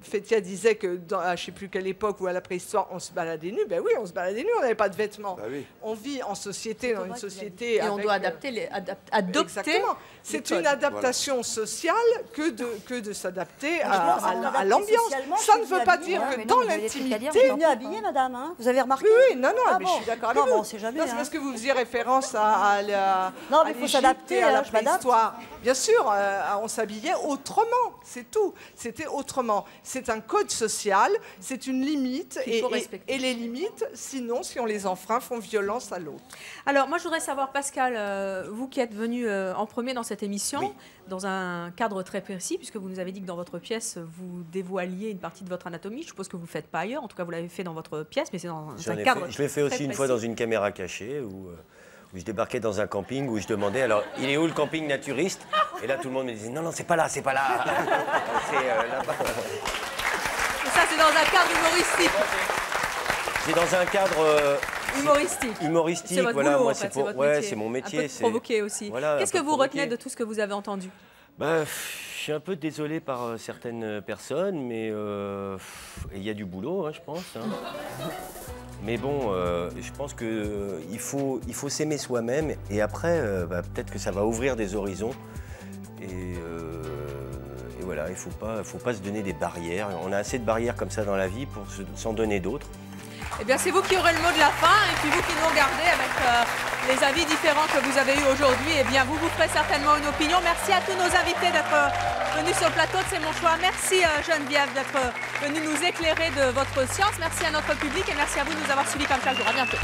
Fétia disait que à je ne sais plus quelle époque ou à la préhistoire, on se baladait nu. Ben oui, on se baladait nu, on n'avait pas de vêtements. Bah oui. On vit en société, dans une société... Et on avec, doit adopter. Exactement. C'est une adaptation sociale que de s'adapter à l'ambiance. Ça ne veut pas dire que dans l'intimité... Vous êtes venue habillée, madame, hein, vous avez remarqué? Oui, non, mais je suis d'accord avec vous. Non, c'est jamais. C'est parce que vous faisiez référence à non, mais il faut s'adapter à la préhistoire. Bien sûr, on s'habillait autrement, c'est tout. C'était autrement. C'est un code social, c'est une limite, et les limites, sinon, si on les enfreint, font violence à l'autre. Alors, moi, je voudrais savoir, Pascal, vous qui êtes venu en premier dans cette émission, dans un cadre très précis, puisque vous nous avez dit que dans votre pièce, vous dévoiliez une partie de votre anatomie. Je suppose que vous ne le faites pas ailleurs. En tout cas, vous l'avez fait dans votre pièce, mais c'est dans un cadre Je l'ai fait aussi une fois dans une caméra cachée où je débarquais dans un camping où je demandais alors il est où le camping naturiste, et là tout le monde me disait non c'est pas là, c'est là-bas. Et ça c'est dans un cadre humoristique. C'est dans un cadre humoristique. C'est votre voilà, boulot, moi en fait, c'est pour c'est mon métier, un peu provoquer aussi. Voilà, qu'est-ce que vous retenez de tout ce que vous avez entendu? Je suis un peu désolé par certaines personnes, mais il y a du boulot, hein, je pense. Hein. Mais bon, je pense qu'il faut s'aimer soi-même, et après, peut-être que ça va ouvrir des horizons. Et voilà, il ne faut pas se donner des barrières. On a assez de barrières comme ça dans la vie pour s'en donner d'autres. Eh bien, c'est vous qui aurez le mot de la fin, et puis vous qui nous regardez avec les avis différents que vous avez eus aujourd'hui, eh bien, vous ferez certainement une opinion. Merci à tous nos invités d'être venus sur le plateau de C'est mon choix. Merci Geneviève d'être venue nous éclairer de votre science. Merci à notre public et merci à vous de nous avoir suivis comme chaque jour. À bientôt.